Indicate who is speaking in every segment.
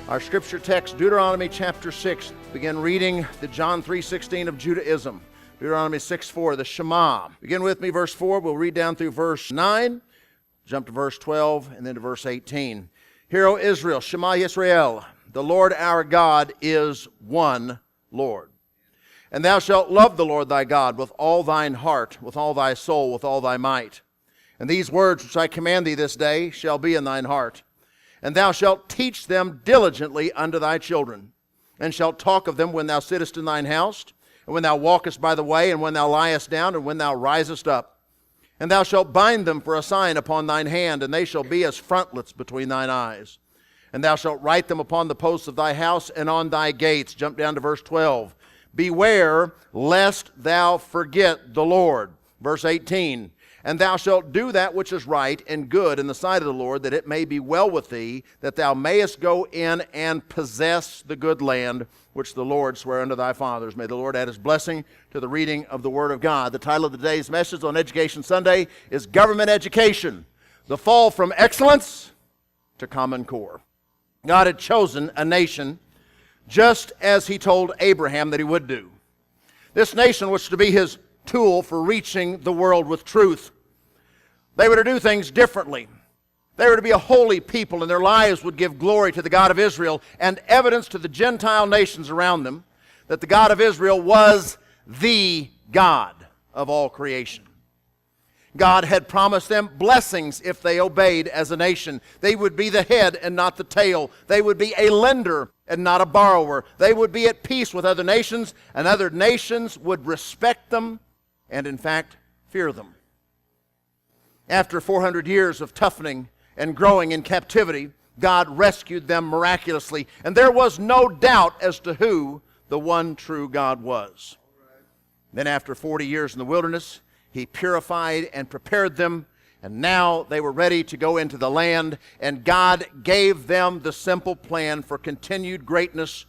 Speaker 1: Our scripture text, Deuteronomy chapter 6, begin reading the John 3:16 of Judaism. Deuteronomy 6:4, the Shema. Begin with me, verse 4. We'll read down through verse 9, jump to verse 12, and then to verse 18. Hear, O Israel, Shema Yisrael, the Lord our God is one Lord. And thou shalt love the Lord thy God with all thine heart, with all thy soul, with all thy might. And these words which I command thee this day shall be in thine heart. And thou shalt teach them diligently unto thy children, and shalt talk of them when thou sittest in thine house, and when thou walkest by the way, and when thou liest down, and when thou risest up. And thou shalt bind them for a sign upon thine hand, and they shall be as frontlets between thine eyes. And thou shalt write them upon the posts of thy house and on thy gates. Jump down to verse 12. Beware lest thou forget the Lord. Verse 18. And thou shalt do that which is right and good in the sight of the Lord, that it may be well with thee, that thou mayest go in and possess the good land which the Lord sware unto thy fathers. May the Lord add his blessing to the reading of the Word of God. The title of today's message on Education Sunday is Government Education, the Fall from Excellence to Common Core. God had chosen a nation just as he told Abraham that he would do. This nation was to be his tool for reaching the world with truth. They were to do things differently. They were to be a holy people, and their lives would give glory to the God of Israel and evidence to the Gentile nations around them that the God of Israel was the God of all creation. God had promised them blessings if they obeyed as a nation. They would be the head and not the tail. They would be a lender and not a borrower. They would be at peace with other nations, and other nations would respect them and, in fact, fear them. After 400 years of toughening and growing in captivity, God rescued them miraculously, and there was no doubt as to who the one true God was. Then after 40 years in the wilderness, he purified and prepared them, and now they were ready to go into the land, and God gave them the simple plan for continued greatness.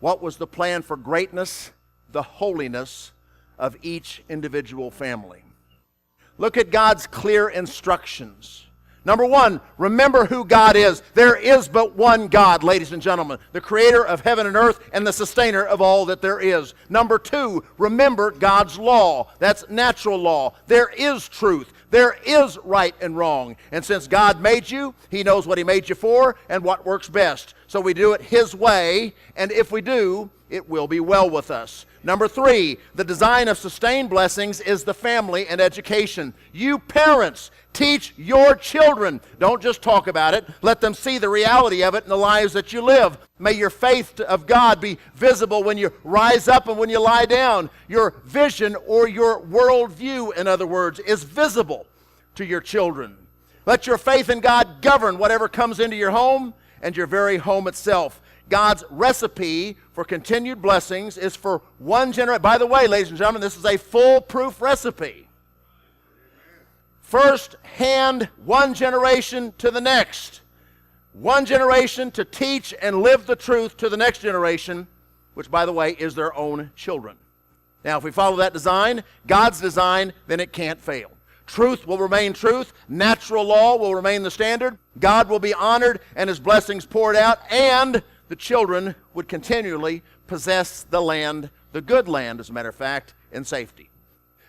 Speaker 1: What was the plan for greatness? The holiness of each individual family. Look at God's clear instructions. Number one, remember who God is. There is but one God, ladies and gentlemen, the creator of heaven and earth and the sustainer of all that there is. Number two, remember God's law. That's natural law. There is truth. There is right and wrong. And since God made you, he knows what he made you for and what works best. So we do it his way, and if we do, it will be well with us. Number three, the design of sustained blessings is the family and education. You parents, teach your children. Don't just talk about it. Let them see the reality of it in the lives that you live. May your faith of God be visible when you rise up and when you lie down. Your vision or your worldview, in other words, is visible to your children. Let your faith in God govern whatever comes into your home and your very home itself. God's recipe for continued blessings is for one generation. By the way, ladies and gentlemen, this is a foolproof recipe. First hand, one generation to the next. One generation to teach and live the truth to the next generation, which, by the way, is their own children. Now, if we follow that design, God's design, then it can't fail. Truth will remain truth. Natural law will remain the standard. God will be honored and his blessings poured out, and the children would continually possess the land, the good land, as a matter of fact, in safety.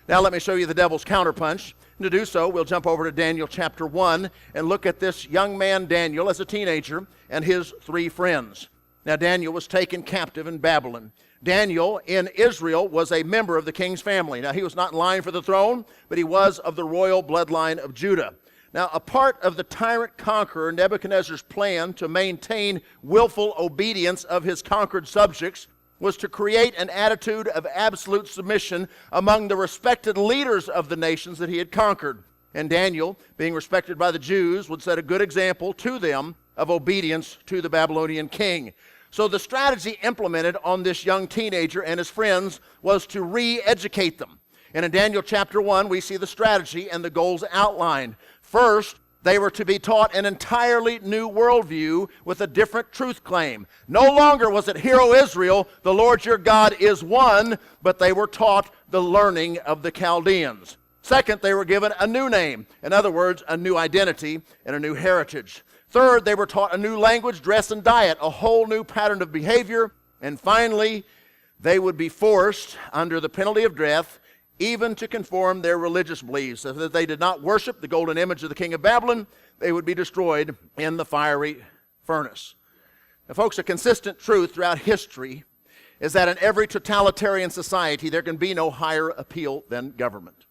Speaker 1: Now let me show you the devil's counterpunch. And to do so, we'll jump over to Daniel chapter 1 and look at this young man, Daniel, as a teenager, and his three friends. Now Daniel was taken captive in Babylon. Daniel in Israel was a member of the king's family. Now he was not in line for the throne, but he was of the royal bloodline of Judah. Now, a part of the tyrant conqueror Nebuchadnezzar's plan to maintain willful obedience of his conquered subjects was to create an attitude of absolute submission among the respected leaders of the nations that he had conquered. And Daniel, being respected by the Jews, would set a good example to them of obedience to the Babylonian king. So the strategy implemented on this young teenager and his friends was to re-educate them. And in Daniel chapter 1, we see the strategy and the goals outlined. First, they were to be taught an entirely new worldview with a different truth claim. No longer was it, "Hear, O Israel, the Lord your God is one," but they were taught the learning of the Chaldeans. Second, they were given a new name. In other words, a new identity and a new heritage. Third, they were taught a new language, dress, and diet, a whole new pattern of behavior. And finally, they would be forced, under the penalty of death, even to conform their religious beliefs. If they did not worship the golden image of the king of Babylon, they would be destroyed in the fiery furnace. Now, folks, a consistent truth throughout history is that in every totalitarian society, there can be no higher appeal than government.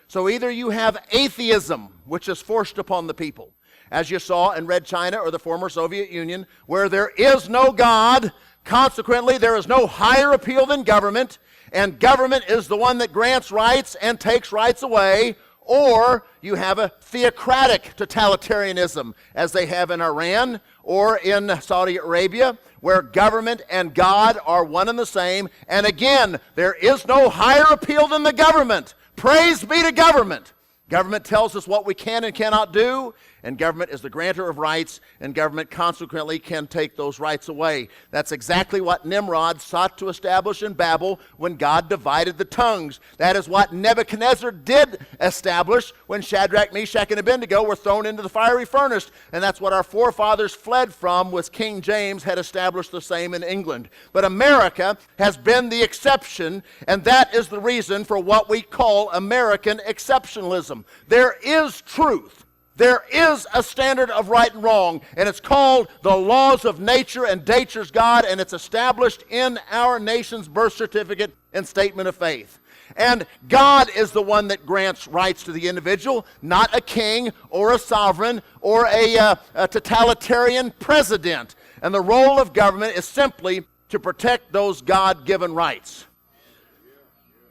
Speaker 1: So either you have atheism, which is forced upon the people, as you saw in Red China or the former Soviet Union, where there is no God, consequently there is no higher appeal than government, and government is the one that grants rights and takes rights away. Or you have a theocratic totalitarianism, as they have in Iran or in Saudi Arabia, where government and God are one and the same. And again, there is no higher appeal than the government. Praise be to government. Government tells us what we can and cannot do, and government is the grantor of rights, and government consequently can take those rights away. That's exactly what Nimrod sought to establish in Babel when God divided the tongues. That is what Nebuchadnezzar did establish when Shadrach, Meshach, and Abednego were thrown into the fiery furnace. And that's what our forefathers fled from, was King James had established the same in England. But America has been the exception, and that is the reason for what we call American exceptionalism. There is truth. There is a standard of right and wrong, and it's called the laws of nature and nature's God, and it's established in our nation's birth certificate and statement of faith. And God is the one that grants rights to the individual, not a king or a sovereign or a totalitarian president. And the role of government is simply to protect those God-given rights.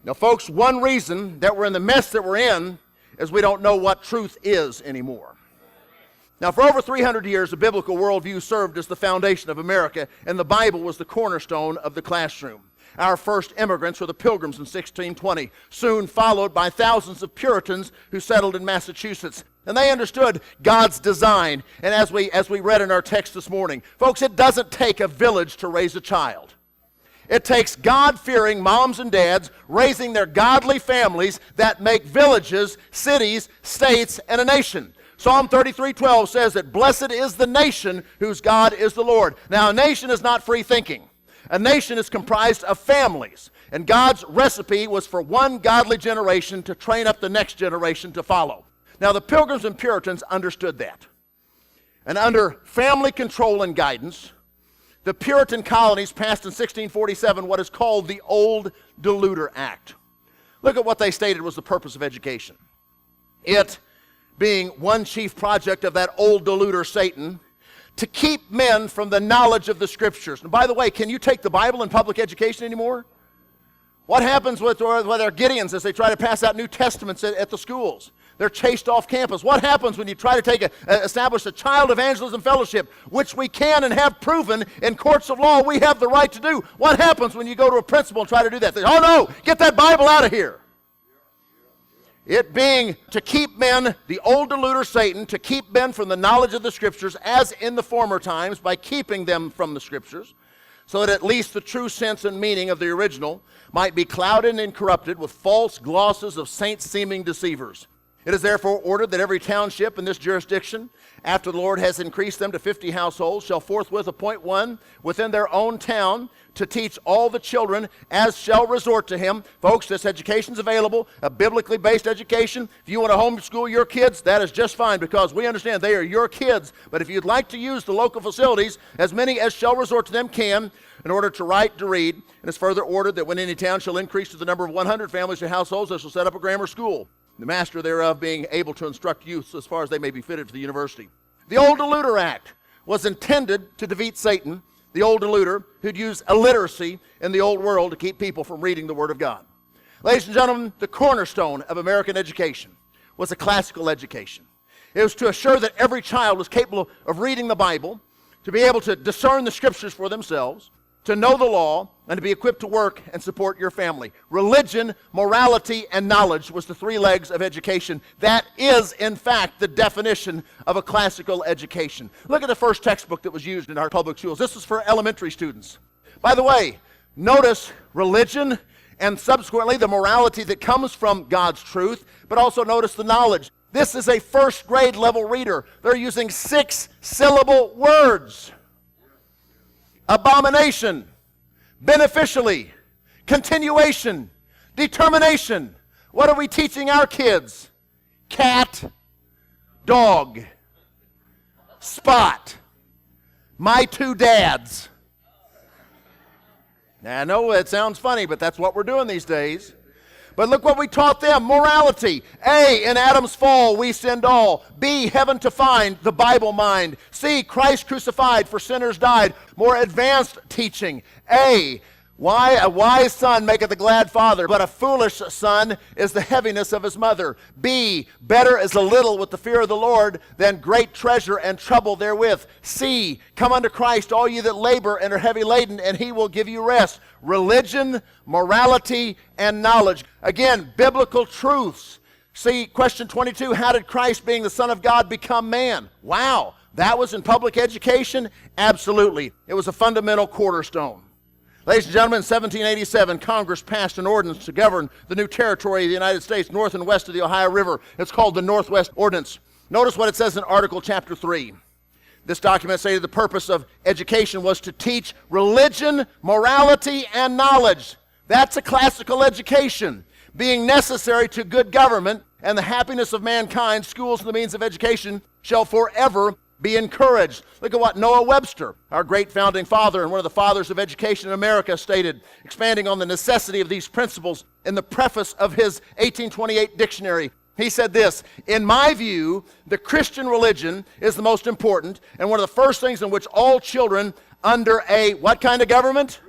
Speaker 1: Now, folks, one reason that we're in the mess that we're in is we don't know what truth is anymore. Now, for over 300 years, the biblical worldview served as the foundation of America, and the Bible was the cornerstone of the classroom. Our first immigrants were the Pilgrims in 1620, soon followed by thousands of Puritans who settled in Massachusetts. And they understood God's design. And as we read in our text this morning, folks, it doesn't take a village to raise a child. It takes God-fearing moms and dads raising their godly families that make villages, cities, states, and a nation. Psalm 33:12 says that blessed is the nation whose God is the Lord. Now, a nation is not free thinking. A nation is comprised of families. And God's recipe was for one godly generation to train up the next generation to follow. Now, the Pilgrims and Puritans understood that. And under family control and guidance, the Puritan colonies passed in 1647 what is called the Old Deluder Act. Look at what they stated was the purpose of education. It being one chief project of that old deluder Satan, to keep men from the knowledge of the Scriptures. And by the way, can you take the Bible in public education anymore? What happens with our Gideons as they try to pass out New Testaments at the schools? They're chased off campus. What happens when you try to establish a child evangelism fellowship, which we can and have proven in courts of law we have the right to do? What happens when you go to a principal and try to do that? They say, oh no, get that Bible out of here. It being to keep men, the old deluder Satan, to keep men from the knowledge of the Scriptures, as in the former times, by keeping them from the Scriptures, so that at least the true sense and meaning of the original might be clouded and corrupted with false glosses of saint-seeming deceivers. It is therefore ordered that every township in this jurisdiction, after the Lord has increased them to 50 households, shall forthwith appoint one within their own town to teach all the children as shall resort to him. Folks, this education is available, a biblically based education. If you want to homeschool your kids, that is just fine, because we understand they are your kids. But if you'd like to use the local facilities, as many as shall resort to them can, in order to write, to read. And it's further ordered that when any town shall increase to the number of 100 families or households, they shall set up a grammar school, the master thereof being able to instruct youths as far as they may be fitted for the university. The Old Deluder Act was intended to defeat Satan, the old deluder, who'd use illiteracy in the old world to keep people from reading the Word of God. Ladies and gentlemen, the cornerstone of American education was a classical education. It was to assure that every child was capable of reading the Bible, to be able to discern the Scriptures for themselves, to know the law, and to be equipped to work and support your family. Religion, morality, and knowledge was the three legs of education. That is, in fact, the definition of a classical education. Look at the first textbook that was used in our public schools. This was for elementary students. By the way, notice religion and subsequently the morality that comes from God's truth, but also notice the knowledge. This is a first grade level reader. They're using 6-syllable words. Abomination, beneficially, continuation, determination. What are we teaching our kids? Cat, dog, spot, my two dads. Now, I know it sounds funny, but that's what we're doing these days. But look what we taught them. Morality. A, in Adam's fall, we sinned all. B, heaven to find, the Bible mind. C, Christ crucified, for sinners died. More advanced teaching. A, why a wise son maketh a glad father, but a foolish son is the heaviness of his mother. B, better is a little with the fear of the Lord than great treasure and trouble therewith. C, come unto Christ, all ye that labor and are heavy laden, and he will give you rest. Religion, morality, and knowledge. Again, biblical truths. See, question 22, how did Christ, being the Son of God, become man? Wow, that was in public education? Absolutely. It was a fundamental cornerstone. Ladies and gentlemen, in 1787, Congress passed an ordinance to govern the new territory of the United States, north and west of the Ohio River. It's called the Northwest Ordinance. Notice what it says in Article Chapter 3. This document stated the purpose of education was to teach religion, morality, and knowledge. That's a classical education. Being necessary to good government and the happiness of mankind, schools and the means of education shall forever be encouraged. Look at what Noah Webster, our great founding father and one of the fathers of education in America, stated, expanding on the necessity of these principles in the preface of his 1828 dictionary. He said this, in my view, the Christian religion is the most important and one of the first things in which all children under a, what kind of government?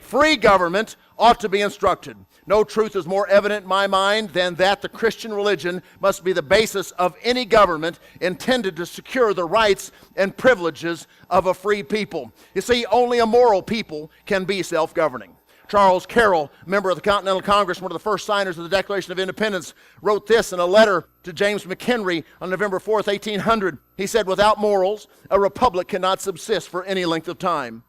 Speaker 1: Free government ought to be instructed. No truth is more evident in my mind than that the Christian religion must be the basis of any government intended to secure the rights and privileges of a free people. You see, only a moral people can be self-governing. Charles Carroll, member of the Continental Congress, one of the first signers of the Declaration of Independence, wrote this in a letter to James McHenry on November 4th, 1800. He said, without morals, a republic cannot subsist for any length of time.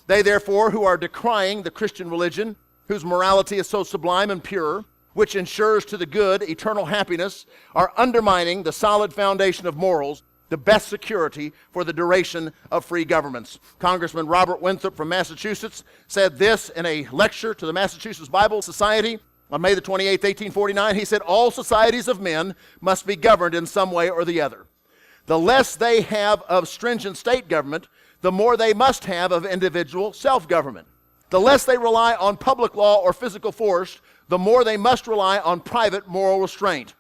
Speaker 1: They, therefore, who are decrying the Christian religion, whose morality is so sublime and pure, which ensures to the good eternal happiness, are undermining the solid foundation of morals, the best security for the duration of free governments. Congressman Robert Winthrop from Massachusetts said this in a lecture to the Massachusetts Bible Society on May the 28th, 1849. He said, all societies of men must be governed in some way or the other. The less they have of stringent state government, the more they must have of individual self-government. The less they rely on public law or physical force, the more they must rely on private moral restraint.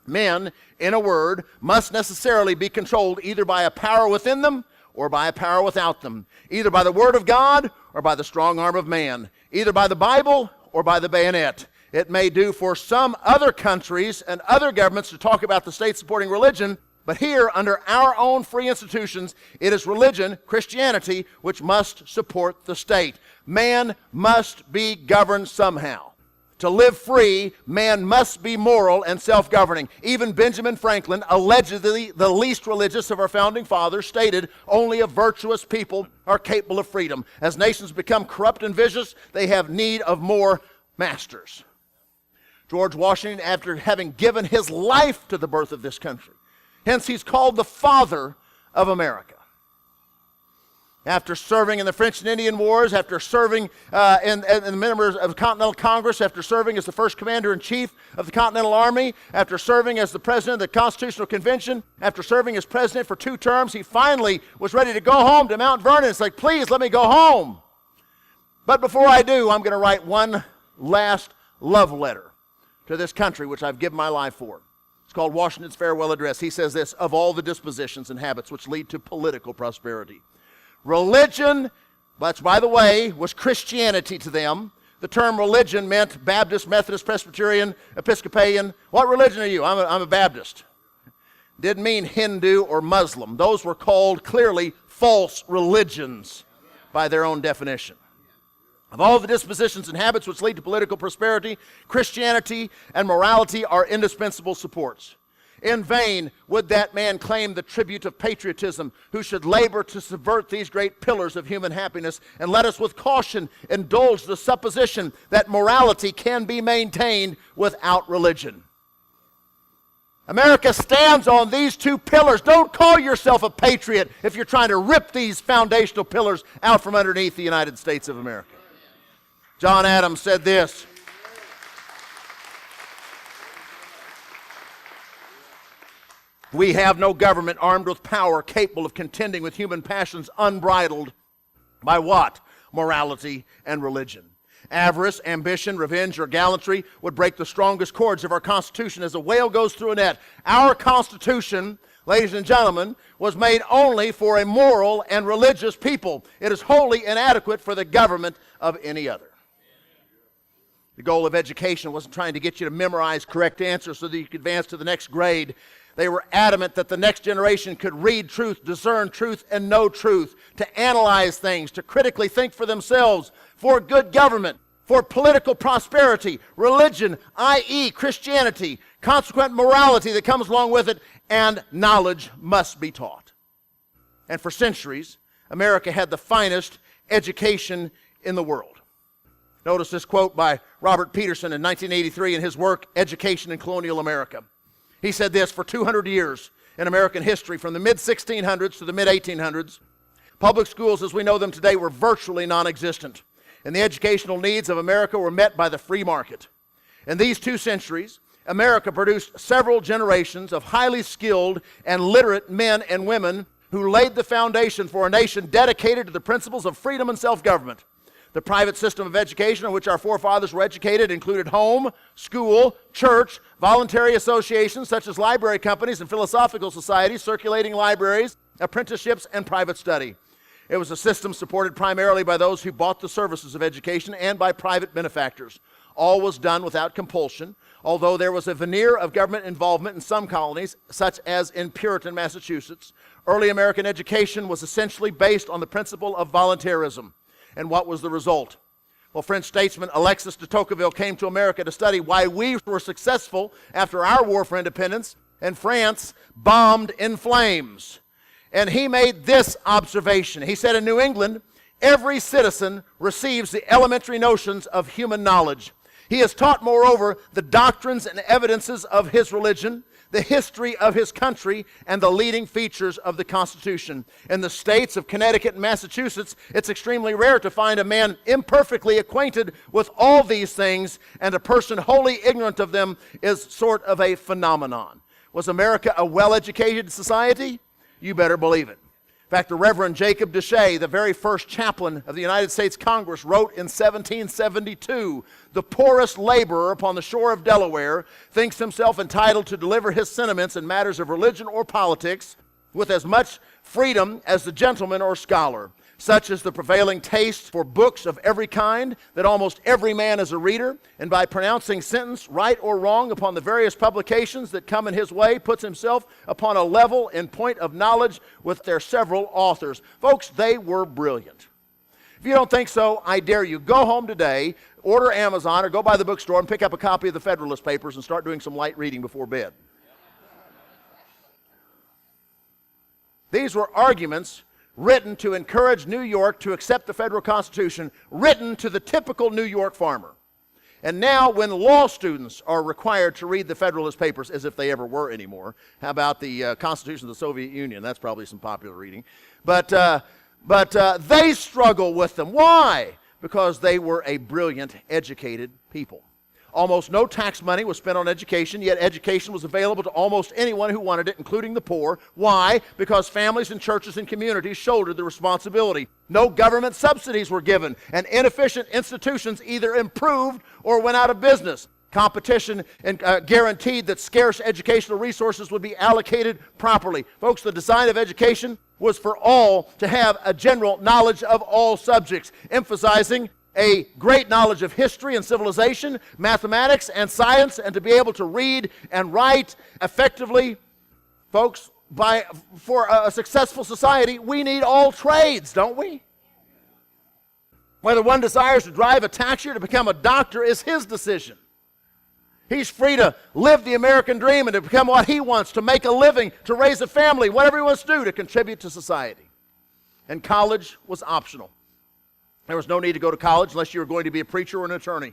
Speaker 1: Men, in a word, must necessarily be controlled either by a power within them or by a power without them, either by the word of God or by the strong arm of man, either by the Bible or by the bayonet. It may do for some other countries and other governments to talk about the state supporting religion, but here, under our own free institutions, it is religion, Christianity, which must support the state. Man must be governed somehow. To live free, man must be moral and self-governing. Even Benjamin Franklin, allegedly the least religious of our founding fathers, stated, only a virtuous people are capable of freedom. As nations become corrupt and vicious, they have need of more masters. George Washington, after having given his life to the birth of this country, hence he's called the father of America. After serving in the French and Indian Wars, after serving in the members of the Continental Congress, after serving as the first commander-in-chief of the Continental Army, after serving as the president of the Constitutional Convention, after serving as president for 2 terms, he finally was ready to go home to Mount Vernon. It's like, please let me go home. But before I do, I'm going to write one last love letter to this country, which I've given my life for. It's called Washington's Farewell Address. He says this, of all the dispositions and habits which lead to political prosperity, religion, which, by the way, was Christianity to them. The term religion meant Baptist, Methodist, Presbyterian, Episcopalian. What religion are you? I'm a Baptist. Didn't mean Hindu or Muslim. Those were called clearly false religions by their own definition. Of all the dispositions and habits which lead to political prosperity, Christianity and morality are indispensable supports. In vain would that man claim the tribute of patriotism who should labor to subvert these great pillars of human happiness, and let us with caution indulge the supposition that morality can be maintained without religion. America stands on these two pillars. Don't call yourself a patriot if you're trying to rip these foundational pillars out from underneath the United States of America. John Adams said this: "We have no government armed with power capable of contending with human passions unbridled by what? Morality and religion. Avarice, ambition, revenge, or gallantry would break the strongest cords of our Constitution as a whale goes through a net. Our Constitution, ladies and gentlemen, was made only for a moral and religious people. It is wholly inadequate for the government of any other." The goal of education wasn't trying to get you to memorize correct answers so that you could advance to the next grade. They were adamant that the next generation could read truth, discern truth, and know truth, to analyze things, to critically think for themselves, for good government, for political prosperity, religion, i.e. Christianity, consequent morality that comes along with it, and knowledge must be taught. And for centuries, America had the finest education in the world. Notice this quote by Robert Peterson in 1983 in his work, Education in Colonial America. He said this: "For 200 years in American history, from the mid-1600s to the mid-1800s, public schools as we know them today were virtually non-existent, and the educational needs of America were met by the free market. In these 2 centuries, America produced several generations of highly skilled and literate men and women who laid the foundation for a nation dedicated to the principles of freedom and self-government. The private system of education in which our forefathers were educated included home, school, church, voluntary associations such as library companies and philosophical societies, circulating libraries, apprenticeships, and private study. It was a system supported primarily by those who bought the services of education and by private benefactors. All was done without compulsion, although there was a veneer of government involvement in some colonies, such as in Puritan Massachusetts. Early American education was essentially based on the principle of voluntarism. And what was the result? Well, French statesman Alexis de Tocqueville came to America to study why we were successful after our war for independence, and France bombed in flames. And he made this observation. He said, in New England, every citizen receives the elementary notions of human knowledge. He is taught, moreover, the doctrines and evidences of his religion, the history of his country, and the leading features of the Constitution. In the states of Connecticut and Massachusetts, it's extremely rare to find a man imperfectly acquainted with all these things, and a person wholly ignorant of them is sort of a phenomenon. Was America a well-educated society? You better believe it. In fact, the Reverend Jacob Deshay, the very first chaplain of the United States Congress, wrote in 1772, "The poorest laborer upon the shore of Delaware thinks himself entitled to deliver his sentiments in matters of religion or politics with as much freedom as the gentleman or scholar. Such is the prevailing taste for books of every kind, that almost every man is a reader, and by pronouncing sentence right or wrong upon the various publications that come in his way, puts himself upon a level in point of knowledge with their several authors." Folks, they were brilliant. If you don't think so, I dare you, go home today, order Amazon, or go by the bookstore and pick up a copy of the Federalist Papers and start doing some light reading before bed. These were arguments written to encourage New York to accept the federal Constitution, written to the typical New York farmer. And now when law students are required to read the Federalist Papers, as if they ever were anymore, how about the Constitution of the Soviet Union? That's probably some popular reading. But they struggle with them. Why? Because they were a brilliant, educated people. Almost no tax money was spent on education, yet education was available to almost anyone who wanted it, including the poor. Why? Because families and churches and communities shouldered the responsibility. No government subsidies were given, and inefficient institutions either improved or went out of business. Competition and guaranteed that scarce educational resources would be allocated properly. Folks, the design of education was for all to have a general knowledge of all subjects, emphasizing a great knowledge of history and civilization, mathematics and science, and to be able to read and write effectively. Folks, for a successful society, we need all trades, don't we? Whether one desires to drive a taxi or to become a doctor is his decision. He's free to live the American dream and to become what he wants, to make a living, to raise a family, whatever he wants to do to contribute to society. And college was optional. There was no need to go to college unless you were going to be a preacher or an attorney.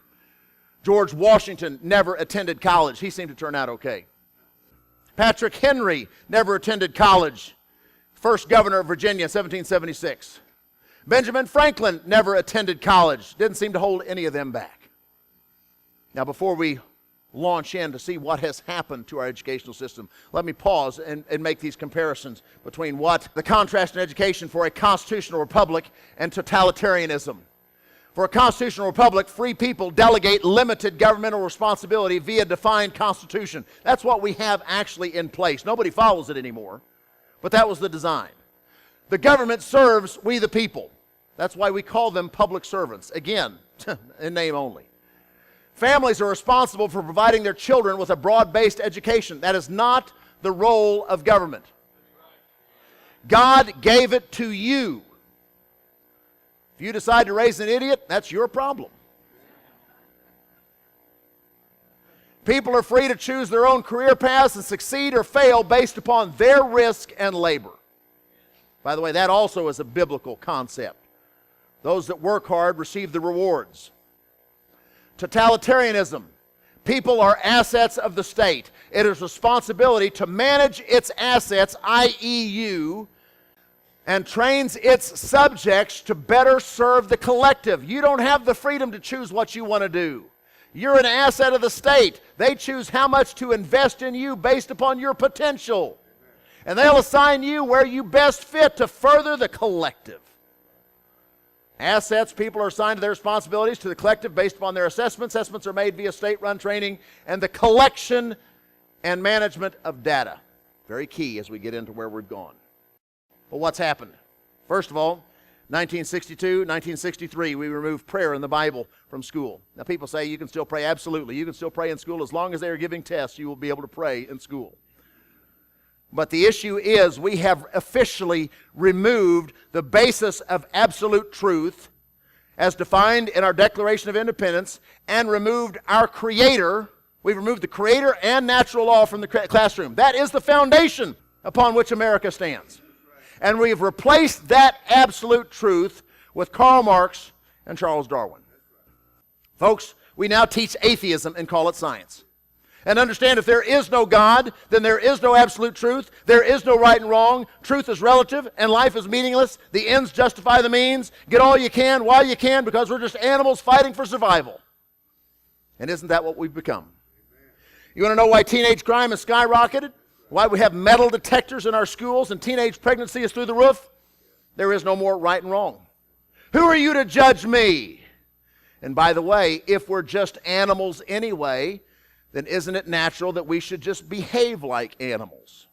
Speaker 1: George Washington never attended college. He seemed to turn out okay. Patrick Henry never attended college. First governor of Virginia, 1776. Benjamin Franklin never attended college. Didn't seem to hold any of them back. Now, before we launch in to see what has happened to our educational system, let me pause and make these comparisons between what the contrast in education for a constitutional republic and totalitarianism. For a constitutional republic, free people delegate limited governmental responsibility via defined constitution. That's what we have actually in place. Nobody follows it anymore, but that was the design. The government serves we the people. That's why we call them public servants. Again, in name only. Families are responsible for providing their children with a broad-based education. That is not the role of government. God gave it to you. If you decide to raise an idiot, that's your problem. People are free to choose their own career paths and succeed or fail based upon their risk and labor. By the way, that also is a biblical concept. Those that work hard receive the rewards. Totalitarianism. People are assets of the state. It is responsibility to manage its assets, i.e. you, and trains its subjects to better serve the collective. You don't have the freedom to choose what you want to do. You're an asset of the state. They choose how much to invest in you based upon your potential. And they'll assign you where you best fit to further the collective. Assets, people are assigned to their responsibilities to the collective based upon their assessments. Assessments are made via state-run training and the collection and management of data. Very key as we get into where we've gone. Well, what's happened? First of all, 1962, 1963, we removed prayer in the Bible from school. Now, people say you can still pray. Absolutely. You can still pray in school. As long as they are giving tests, you will be able to pray in school. But the issue is we have officially removed the basis of absolute truth as defined in our Declaration of Independence and removed our Creator. We've removed the Creator and natural law from the classroom. That is the foundation upon which America stands. And we've replaced that absolute truth with Karl Marx and Charles Darwin. Folks, we now teach atheism and call it science. And understand if there is no God, then there is no absolute truth. There is no right and wrong. Truth is relative and life is meaningless. The ends justify the means. Get all you can while you can because we're just animals fighting for survival. And isn't that what we've become? You want to know why teenage crime has skyrocketed? Why we have metal detectors in our schools and teenage pregnancy is through the roof? There is no more right and wrong. Who are you to judge me? And by the way, if we're just animals anyway, then isn't it natural that we should just behave like animals?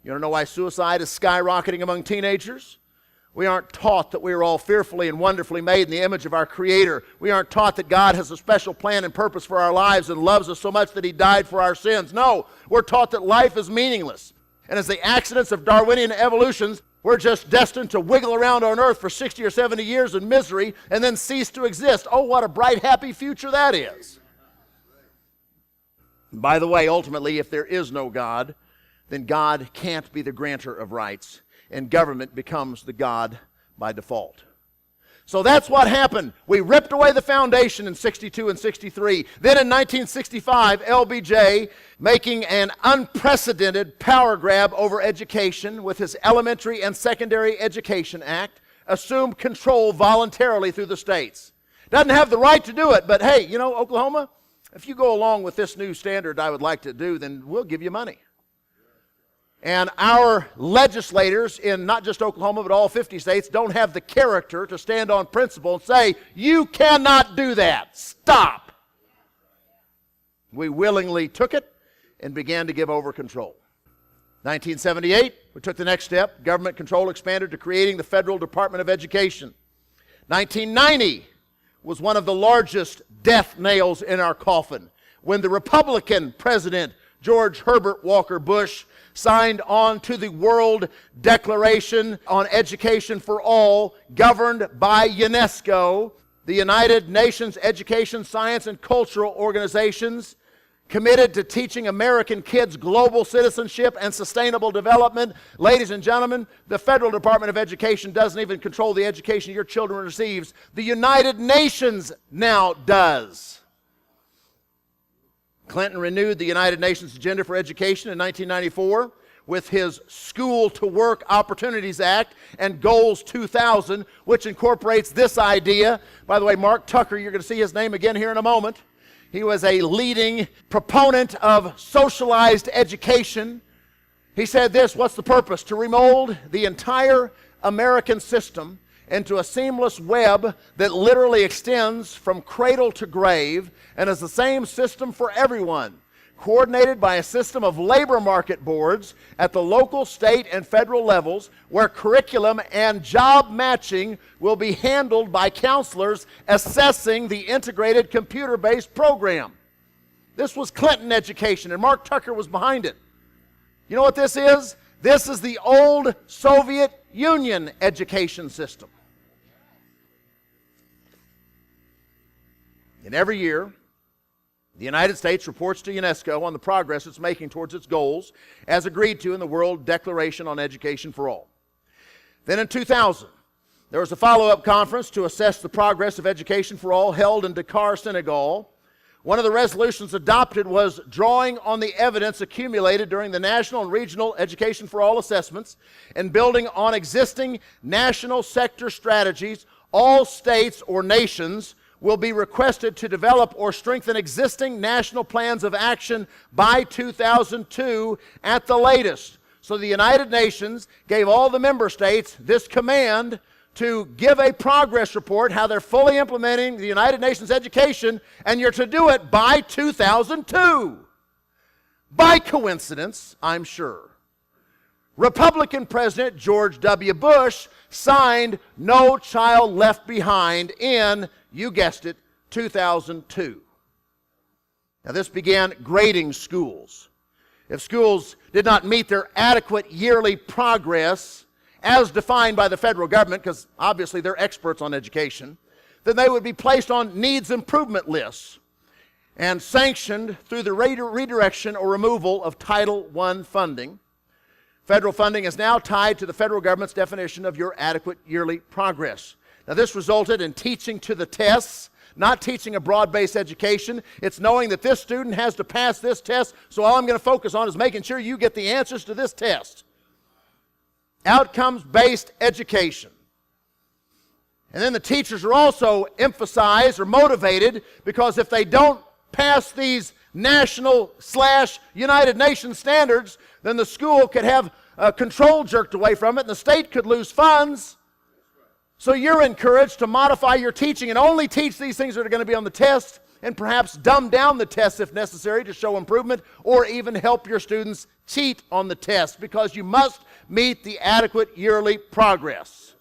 Speaker 1: You want to know why suicide is skyrocketing among teenagers? We aren't taught that we are all fearfully and wonderfully made in the image of our Creator. We aren't taught that God has a special plan and purpose for our lives and loves us so much that He died for our sins. No, we're taught that life is meaningless. And as the accidents of Darwinian evolutions, we're just destined to wiggle around on earth for 60 or 70 years in misery and then cease to exist. Oh, what a bright, happy future that is. By the way, ultimately, if there is no God, then God can't be the grantor of rights, and government becomes the God by default. So that's what happened. We ripped away the foundation in 62 and 63. Then in 1965, LBJ, making an unprecedented power grab over education with his Elementary and Secondary Education Act, assumed control voluntarily through the states. Doesn't have the right to do it, but hey, you know, Oklahoma, if you go along with this new standard I would like to do, then we'll give you money. And our legislators in not just Oklahoma, but all 50 states don't have the character to stand on principle and say, you cannot do that. Stop. We willingly took it and began to give over control. 1978, we took the next step. Government control expanded to creating the Federal Department of Education. 1990 was one of the largest death nails in our coffin when the Republican president, George Herbert Walker Bush, signed on to the World Declaration on Education for All, governed by UNESCO, the United Nations Education, Science, and Cultural Organizations, committed to teaching American kids global citizenship and sustainable development. Ladies and gentlemen, the Federal Department of Education doesn't even control the education your children receive. The United Nations now does. Clinton renewed the United Nations Agenda for Education in 1994 with his School to Work Opportunities Act and Goals 2000, which incorporates this idea. By the way, Mark Tucker, you're going to see his name again here in a moment. He was a leading proponent of socialized education. He said this: what's the purpose? To remold the entire American system into a seamless web that literally extends from cradle to grave and is the same system for everyone, coordinated by a system of labor market boards at the local, state, and federal levels, where curriculum and job matching will be handled by counselors assessing the integrated computer-based program. This was Clinton education, and Mark Tucker was behind it. You know what this is? This is the old Soviet Union education system. And every year, the United States reports to UNESCO on the progress it's making towards its goals, as agreed to in the World Declaration on Education for All. Then in 2000, there was a follow-up conference to assess the progress of Education for All held in Dakar, Senegal. One of the resolutions adopted was drawing on the evidence accumulated during the national and regional Education for All assessments and building on existing national sector strategies. All states or nations will be requested to develop or strengthen existing national plans of action by 2002 at the latest. So the United Nations gave all the member states this command to give a progress report, how they're fully implementing the United Nations education, and you're to do it by 2002. By coincidence, I'm sure, Republican President George W. Bush signed No Child Left Behind in, you guessed it, 2002. Now this began grading schools. If schools did not meet their adequate yearly progress, as defined by the federal government, because obviously they're experts on education, then they would be placed on needs improvement lists and sanctioned through the redirection or removal of Title I funding. Federal funding is now tied to the federal government's definition of your adequate yearly progress. Now this resulted in teaching to the tests, not teaching a broad-based education. It's knowing that this student has to pass this test, so all I'm going to focus on is making sure you get the answers to this test. Outcomes-based education. And then the teachers are also emphasized or motivated, because if they don't pass these national/United Nations standards, then the school could have control jerked away from it and the state could lose funds. So you're encouraged to modify your teaching and only teach these things that are going to be on the test, and perhaps dumb down the tests if necessary to show improvement, or even help your students cheat on the test, because you must meet the adequate yearly progress.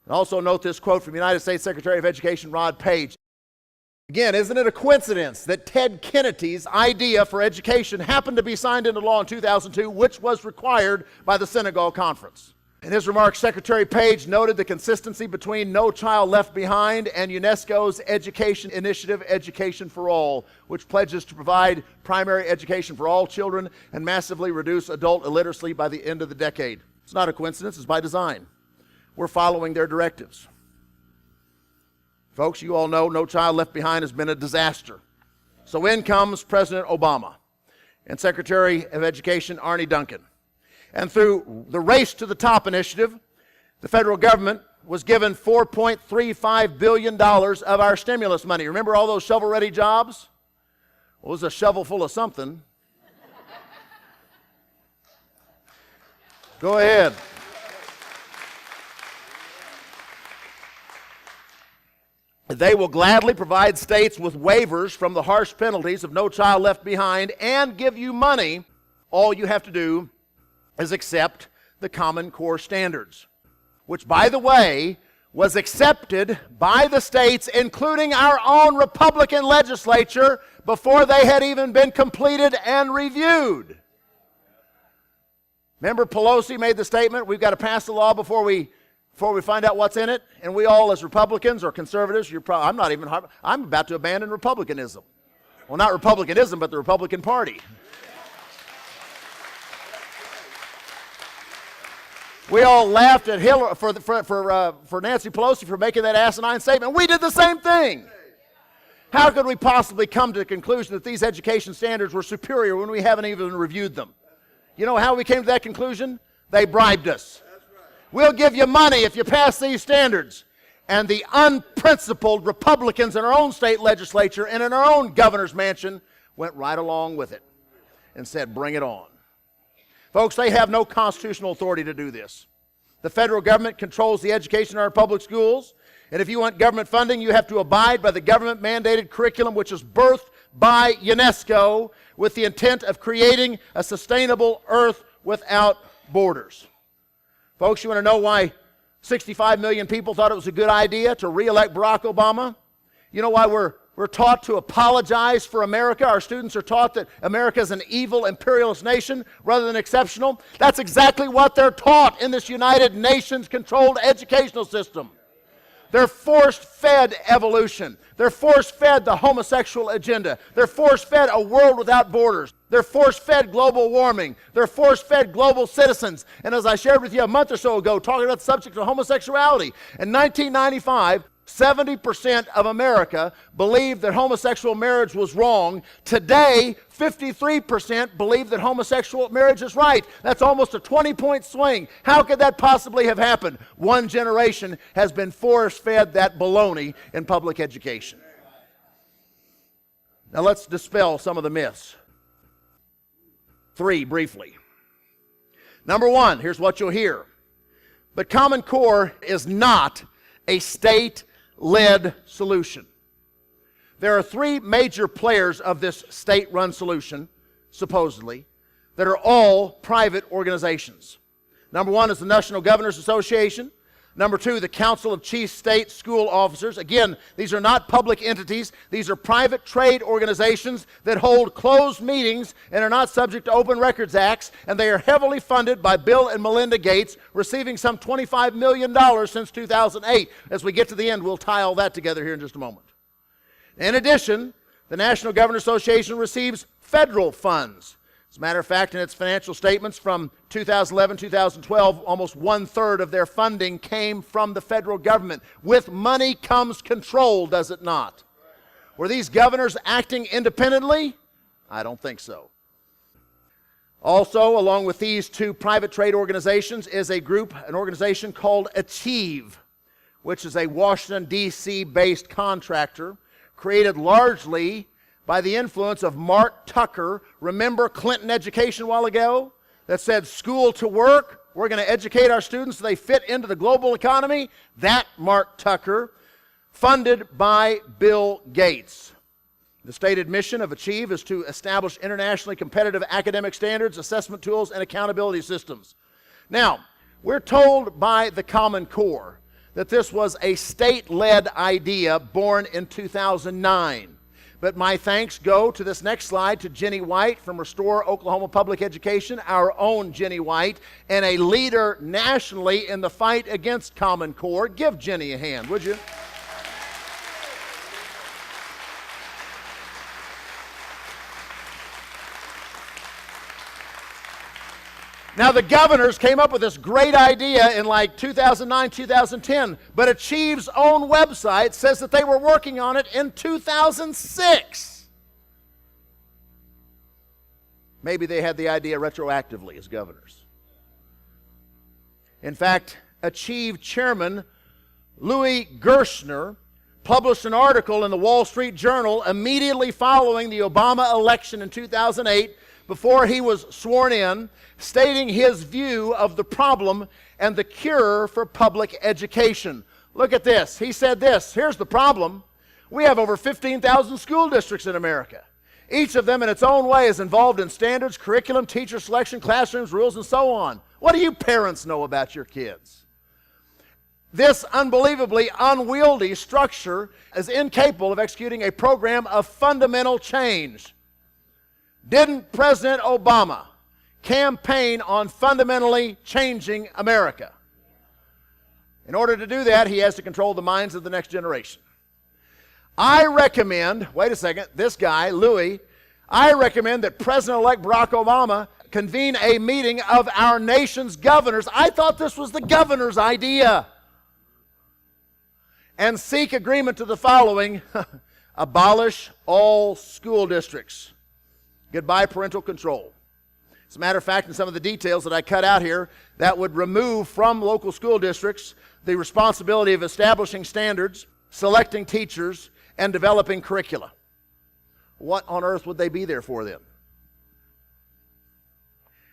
Speaker 1: And also note this quote from United States Secretary of Education Rod Page. Again, isn't it a coincidence that Ted Kennedy's idea for education happened to be signed into law in 2002, which was required by the Senegal Conference? In his remarks, Secretary Page noted the consistency between No Child Left Behind and UNESCO's education initiative, Education for All, which pledges to provide primary education for all children and massively reduce adult illiteracy by the end of the decade. It's not a coincidence, it's by design. We're following their directives. Folks, you all know No Child Left Behind has been a disaster. So in comes President Obama and Secretary of Education Arne Duncan. And through the Race to the Top initiative, the federal government was given $4.35 billion of our stimulus money. Remember all those shovel-ready jobs? Well, it was a shovel full of something. Go ahead. They will gladly provide states with waivers from the harsh penalties of No Child Left Behind and give you money. All you have to do is accept the Common Core standards, which, by the way, was accepted by the states, including our own Republican legislature, before they had even been completed and reviewed. Remember, Pelosi made the statement, we've got to pass the law before we before we find out what's in it. And we all, as Republicans or conservatives, I'm about to abandon republicanism. Well, not republicanism, but the Republican Party. We all laughed at Hillary for Nancy Pelosi for making that asinine statement. We did the same thing. How could we possibly come to the conclusion that these education standards were superior when we haven't even reviewed them? You know how we came to that conclusion? They bribed us. We'll give you money if you pass these standards. And the unprincipled Republicans in our own state legislature and in our own governor's mansion went right along with it and said, bring it on. Folks, they have no constitutional authority to do this. The federal government controls the education in our public schools, and if you want government funding, you have to abide by the government-mandated curriculum, which is birthed by UNESCO with the intent of creating a sustainable earth without borders. Folks, you want to know why 65 million people thought it was a good idea to re-elect Barack Obama? You know why we're taught to apologize for America? Our students are taught that America is an evil imperialist nation rather than exceptional. That's exactly what they're taught in this United Nations-controlled educational system. They're force-fed evolution. They're force-fed the homosexual agenda. They're force-fed a world without borders. They're force-fed global warming. They're force-fed global citizens. And as I shared with you a month or so ago, talking about the subject of homosexuality, in 1995, 70% of America believed that homosexual marriage was wrong. Today, 53% believe that homosexual marriage is right. That's almost a 20-point swing. How could that possibly have happened? One generation has been force-fed that baloney in public education. Now let's dispel some of the myths. 3, briefly. Number 1, here's what you'll hear. But Common Core is not a state-led solution. There are 3 major players of this state-run solution, supposedly, that are all private organizations. Number 1 is the National Governors Association. Number 2, the Council of Chief State School Officers. Again, these are not public entities. These are private trade organizations that hold closed meetings and are not subject to Open Records Acts, and they are heavily funded by Bill and Melinda Gates, receiving some $25 million since 2008. As we get to the end, we'll tie all that together here in just a moment. In addition, the National Governors Association receives federal funds. As a matter of fact, in its financial statements from 2011-2012, almost 1/3 of their funding came from the federal government. With money comes control, does it not? Were these governors acting independently? I don't think so. Also, along with these 2 private trade organizations is an organization called Achieve, which is a Washington, D.C. based contractor created largely by the influence of Mark Tucker. Remember Clinton education a while ago that said school to work? We're going to educate our students so they fit into the global economy? That Mark Tucker, funded by Bill Gates. The stated mission of Achieve is to establish internationally competitive academic standards, assessment tools, and accountability systems. Now, we're told by the Common Core that this was a state-led idea born in 2009. But my thanks go to this next slide to Jenny White from Restore Oklahoma Public Education, our own Jenny White, and a leader nationally in the fight against Common Core. Give Jenny a hand, would you? Now, the governors came up with this great idea in like 2009, 2010, but Achieve's own website says that they were working on it in 2006. Maybe they had the idea retroactively as governors. In fact, Achieve chairman Louis Gerstner published an article in the Wall Street Journal immediately following the Obama election in 2008, before he was sworn in, stating his view of the problem and the cure for public education. Look at this. He said this. Here's the problem. We have over 15,000 school districts in America. Each of them in its own way is involved in standards, curriculum, teacher selection, classrooms, rules, and so on. What do you parents know about your kids? This unbelievably unwieldy structure is incapable of executing a program of fundamental change. Didn't President Obama campaign on fundamentally changing America? In order to do that, he has to control the minds of the next generation. I recommend, wait a second, this guy, Louis, I recommend that President-elect Barack Obama convene a meeting of our nation's governors. I thought this was the governor's idea. And seek agreement to the following: abolish all school districts. Goodbye parental control. As a matter of fact, in some of the details that I cut out here, that would remove from local school districts the responsibility of establishing standards, selecting teachers, and developing curricula. What on earth would they be there for then?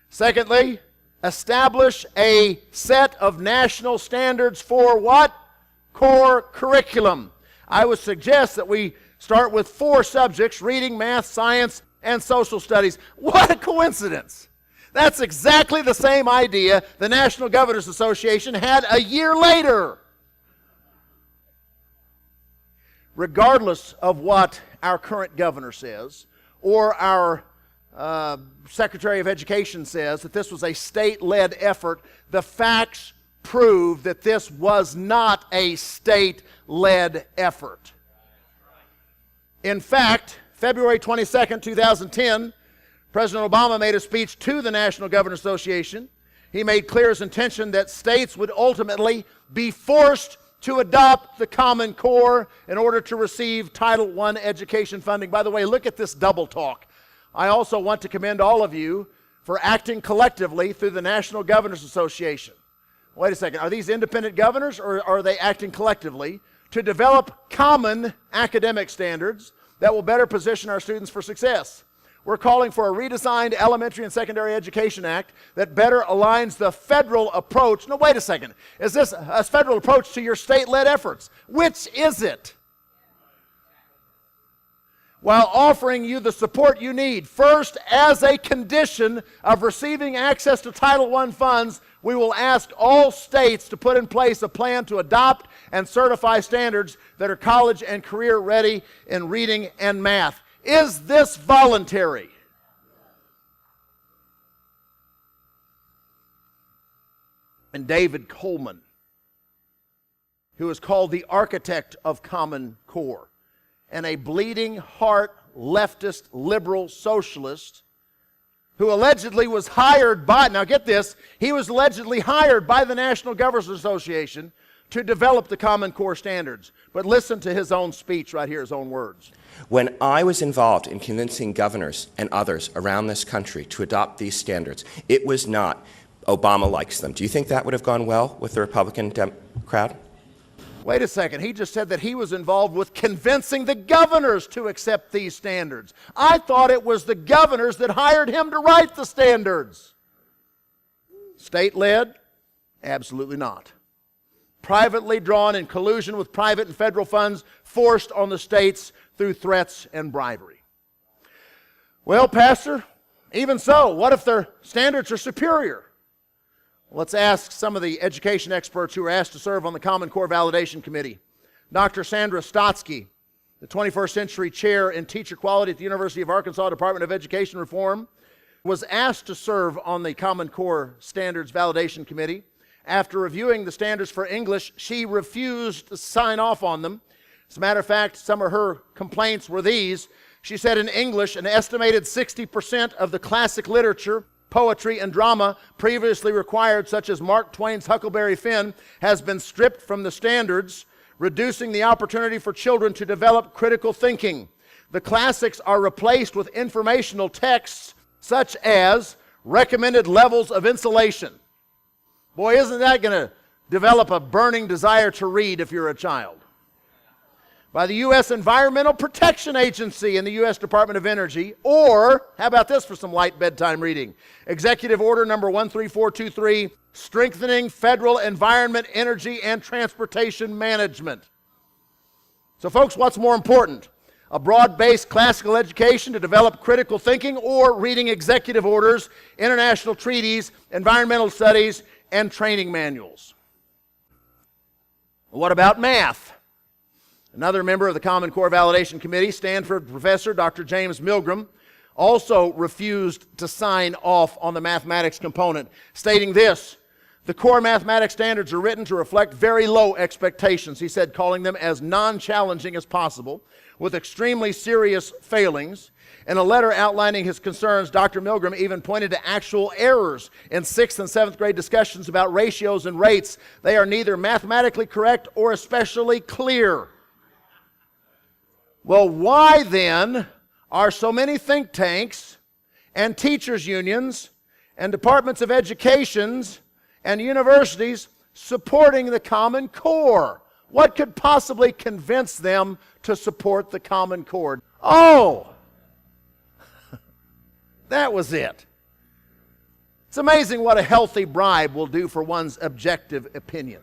Speaker 1: Secondly, establish a set of national standards for what? Core curriculum. I would suggest that we start with 4 subjects: reading, math, science, and social studies. What a coincidence! That's exactly the same idea the National Governors Association had a year later. Regardless of what our current governor says, or our Secretary of Education says, that this was a state-led effort, the facts prove that this was not a state-led effort. In fact, February 22nd, 2010, President Obama made a speech to the National Governors Association. He made clear his intention that states would ultimately be forced to adopt the Common Core in order to receive Title I education funding. By the way, look at this double talk. I also want to commend all of you for acting collectively through the National Governors Association. Wait a second, are these independent governors, or are they acting collectively to develop common academic standards that will better position our students for success? We're calling for a redesigned Elementary and Secondary Education Act that better aligns the federal approach. No, wait a second. Is this a federal approach to your state-led efforts? Which is it? While offering you the support you need. First, as a condition of receiving access to Title I funds, we will ask all states to put in place a plan to adopt and certify standards that are college and career ready in reading and math. Is this voluntary? And David Coleman, who is called the architect of Common Core, and a bleeding heart leftist liberal socialist who allegedly was hired by, now get this, he was allegedly hired by the National Governors Association to develop the Common Core standards. But listen to his own speech right here, his own words.
Speaker 2: When I was involved in convincing governors and others around this country to adopt these standards, it was not Obama likes them. Do you think that would have gone well with the Republican crowd?
Speaker 1: Wait a second, he just said that he was involved with convincing the governors to accept these standards. I thought it was the governors that hired him to write the standards. State-led? Absolutely not. Privately drawn in collusion with private and federal funds forced on the states through threats and bribery. Well, Pastor, even so, what if their standards are superior? Let's ask some of the education experts who were asked to serve on the Common Core Validation Committee. Dr. Sandra Stotsky, the 21st Century Chair in Teacher Quality at the University of Arkansas Department of Education Reform, was asked to serve on the Common Core Standards Validation Committee. After reviewing the standards for English, she refused to sign off on them. As a matter of fact, some of her complaints were these. She said in English, an estimated 60% of the classic literature, poetry, and drama previously required, such as Mark Twain's Huckleberry Finn, has been stripped from the standards, reducing the opportunity for children to develop critical thinking. The classics are replaced with informational texts such as recommended levels of insulation. Boy, isn't that going to develop a burning desire to read if you're a child? By the U.S. Environmental Protection Agency and the U.S. Department of Energy, or, how about this for some light bedtime reading? Executive Order number 13423, Strengthening Federal Environment, Energy, and Transportation Management. So folks, what's more important? A broad-based classical education to develop critical thinking, or reading executive orders, international treaties, environmental studies, and training manuals? What about math? Another member of the Common Core Validation Committee, Stanford professor Dr. James Milgram, also refused to sign off on the mathematics component, stating this: The core mathematics standards are written to reflect very low expectations, he said, calling them as non-challenging as possible, with extremely serious failings. In a letter outlining his concerns, Dr. Milgram even pointed to actual errors in 6th and 7th grade discussions about ratios and rates. They are neither mathematically correct or especially clear. Well, why then are so many think tanks and teachers' unions and departments of educations and universities supporting the Common Core? What could possibly convince them to support the Common Core? Oh, that was it. It's amazing what a healthy bribe will do for one's objective opinion.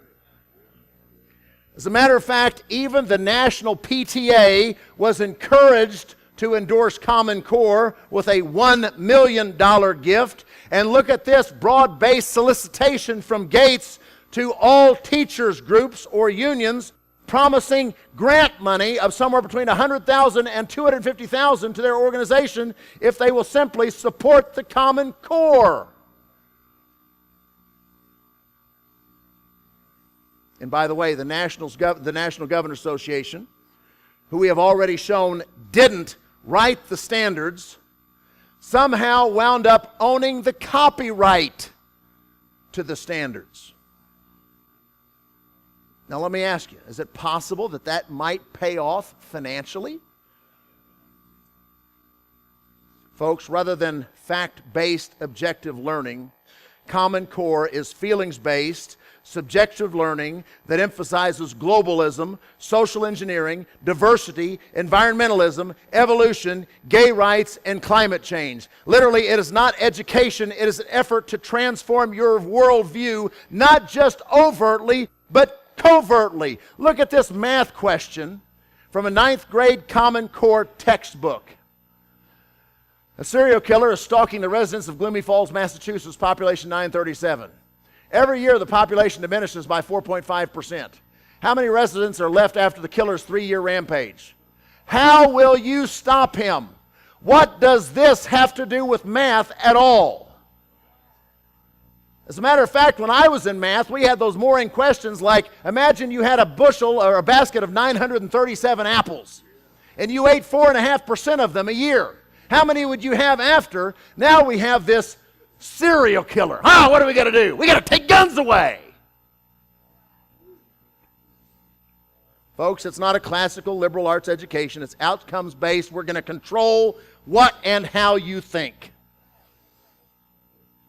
Speaker 1: As a matter of fact, even the National PTA was encouraged to endorse Common Core with a $1 million gift. And look at this broad-based solicitation from Gates to all teachers groups or unions, promising grant money of somewhere between $100,000 and $250,000 to their organization if they will simply support the Common Core. And by the way, the National Governors Association, who we have already shown didn't write the standards, somehow wound up owning the copyright to the standards. Now let me ask you, is it possible that that might pay off financially? Folks, rather than fact-based objective learning, Common Core is feelings-based, subjective learning that emphasizes globalism, social engineering, diversity, environmentalism, evolution, gay rights, and climate change. Literally, it is not education, it is an effort to transform your worldview, not just overtly, but covertly. Look at this math question from a 9th grade Common Core textbook. A serial killer is stalking the residents of Gloomy Falls, Massachusetts, population 937. Every year, the population diminishes by 4.5%. How many residents are left after the killer's 3-year rampage? How will you stop him? What does this have to do with math at all? As a matter of fact, when I was in math, we had those mooring questions like, imagine you had a bushel or a basket of 937 apples, and you ate 4.5% of them a year. How many would you have after? Now we have this serial killer. What do we got to do? We got to take guns away. Folks, it's not a classical liberal arts education. It's outcomes based. We're going to control what and how you think.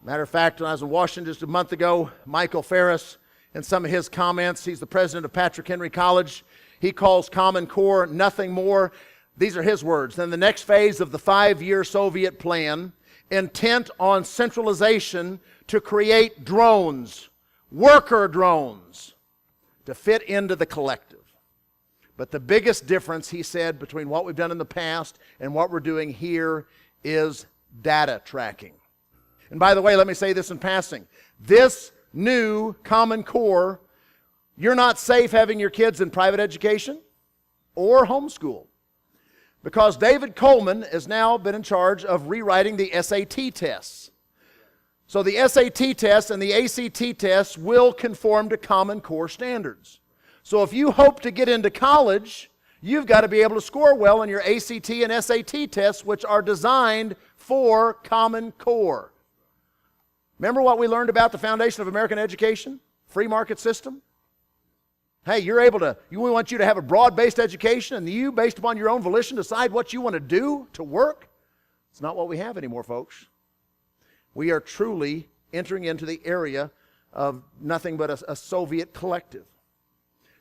Speaker 1: Matter of fact, when I was in Washington just a month ago, Michael Ferris, in some of his comments, he's the president of Patrick Henry College, he calls Common Core nothing more, these are his words, than the next phase of the 5-year Soviet plan, intent on centralization to create drones, worker drones, to fit into the collective. But the biggest difference, he said, between what we've done in the past and what we're doing here is data tracking. And by the way, let me say this in passing. This new Common Core, you're not safe having your kids in private education or homeschool, because David Coleman has now been in charge of rewriting the SAT tests. So the SAT tests and the ACT tests will conform to Common Core standards. So if you hope to get into college, you've got to be able to score well on your ACT and SAT tests, which are designed for Common Core. Remember what we learned about the foundation of American education? Free market system? Hey, we want you to have a broad-based education, and you, based upon your own volition, decide what you want to do to work. It's not what we have anymore, folks. We are truly entering into the area of nothing but a Soviet collective.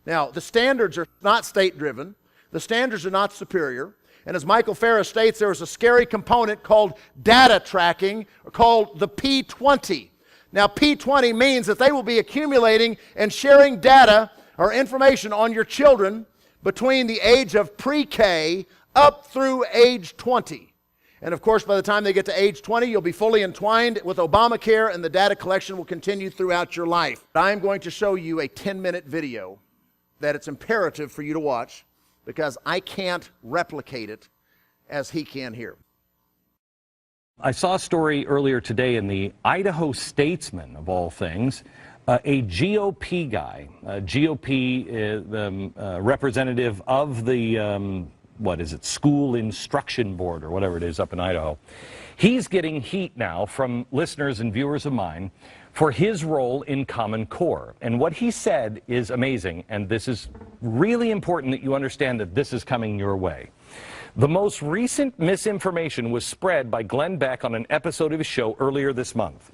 Speaker 1: Now, the standards are not state-driven. The standards are not superior. And as Michael Ferris states, there is a scary component called data tracking, called the P20. Now, P20 means that they will be accumulating and sharing data or information on your children between the age of pre-K up through age 20. And of course, by the time they get to age 20, you'll be fully entwined with Obamacare, and the data collection will continue throughout your life. I'm going to show you a 10-minute video that it's imperative for you to watch, because I can't replicate it as he can here.
Speaker 3: I saw a story earlier today in the Idaho Statesman, of all things, A GOP guy, GOP representative of the, what is it, School Instruction Board or whatever it is up in Idaho. He's getting heat now from listeners and viewers of mine for his role in Common Core. And what he said is amazing, and this is really important that you understand that this is coming your way. The most recent misinformation was spread by Glenn Beck on an episode of his show earlier this month.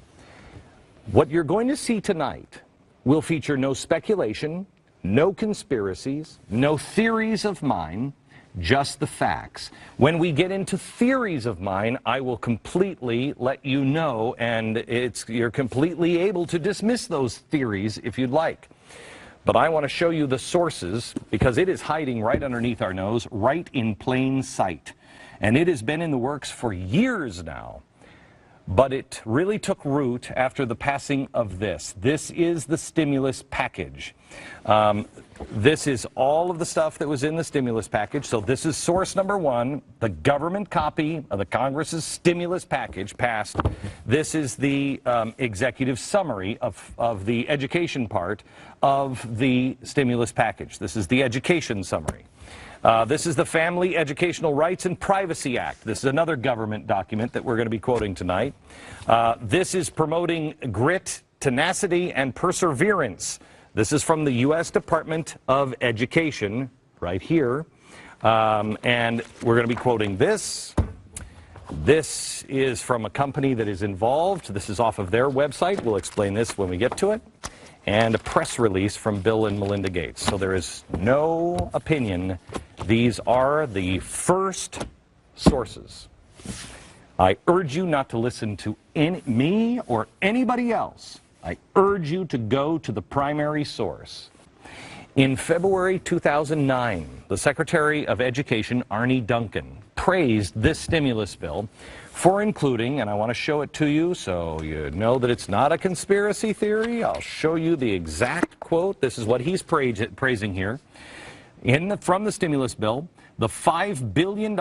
Speaker 3: What you're going to see tonight will feature no speculation, no conspiracies, no theories of mine, just the facts. When we get into theories of mine, I will completely let you know, and you're completely able to dismiss those theories if you'd like. But I want to show you the sources, because it is hiding right underneath our nose, right in plain sight. And it has been in the works for years now. But it really took root after the passing of this. This is the stimulus package. This is all of the stuff that was in the stimulus package. So this is source number one, the government copy of the Congress's stimulus package passed. This is the executive summary of the education part of the stimulus package. This is the education summary. This is the Family Educational Rights and Privacy Act. This is another government document that we're going to be quoting tonight. This is promoting grit, tenacity, and perseverance. This is from the U.S. Department of Education, right here. And we're going to be quoting this. This is from a company that is involved. This is off of their website. We'll explain this when we get to it. And a press release from Bill and Melinda Gates. So there is no opinion. These are the first sources. I urge you not to listen to me or anybody else. I urge you to go to the primary source. In February 2009, the Secretary of Education, Arne Duncan, praised this stimulus bill for including, and I want to show it to you so you know that it's not a conspiracy theory. I'll show you the exact quote. This is what he's praising here. From the stimulus bill, the $5 billion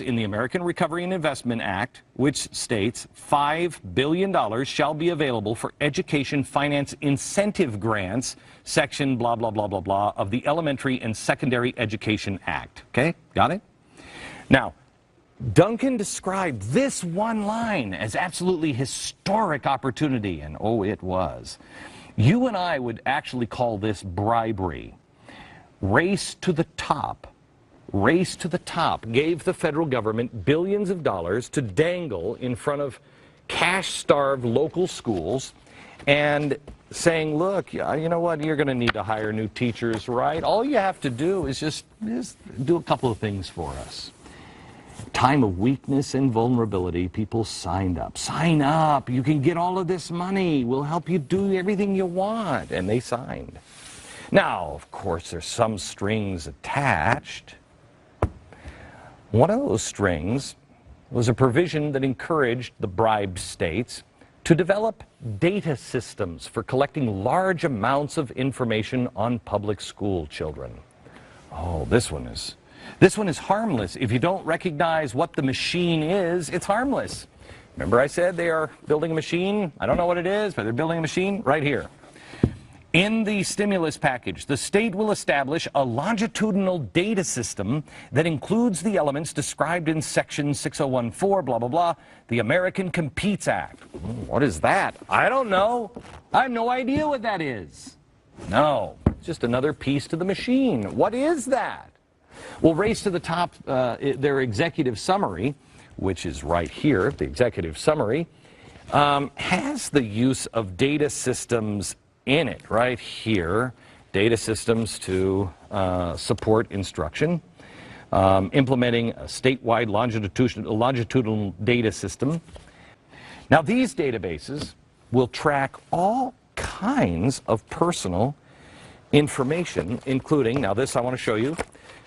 Speaker 3: in the American Recovery and Investment Act, which states $5 billion shall be available for education finance incentive grants, section blah, blah, blah, blah, blah, of the Elementary and Secondary Education Act. Okay, got it? Now, Duncan described this one line as absolutely historic opportunity, and oh, it was. You and I would actually call this bribery. Race to the top gave the federal government billions of dollars to dangle in front of cash-starved local schools and saying, look, you know what, you're going to need to hire new teachers, right? All you have to do is just do a couple of things for us. Time of weakness and vulnerability, people signed up. Sign up. You can get all of this money. We'll help you do everything you want. And they signed. Now, of course, there's some strings attached. One of those strings was a provision that encouraged the bribed states to develop data systems for collecting large amounts of information on public school children. Oh, this one is harmless. If you don't recognize what the machine is, it's harmless. Remember I said they are building a machine? I don't know what it is, but they're building a machine right here. In the stimulus package, the state will establish a longitudinal data system that includes the elements described in Section 6014, blah, blah, blah, the American Competes Act. What is that? I don't know. I have no idea what that is. No, it's just another piece to the machine. What is that? Well, race to the top, their executive summary, which is right here, the executive summary, has the use of data systems in it, right here. Data systems to support instruction, implementing a statewide longitudinal data system. Now, these databases will track all kinds of personal information, including, now this I want to show you,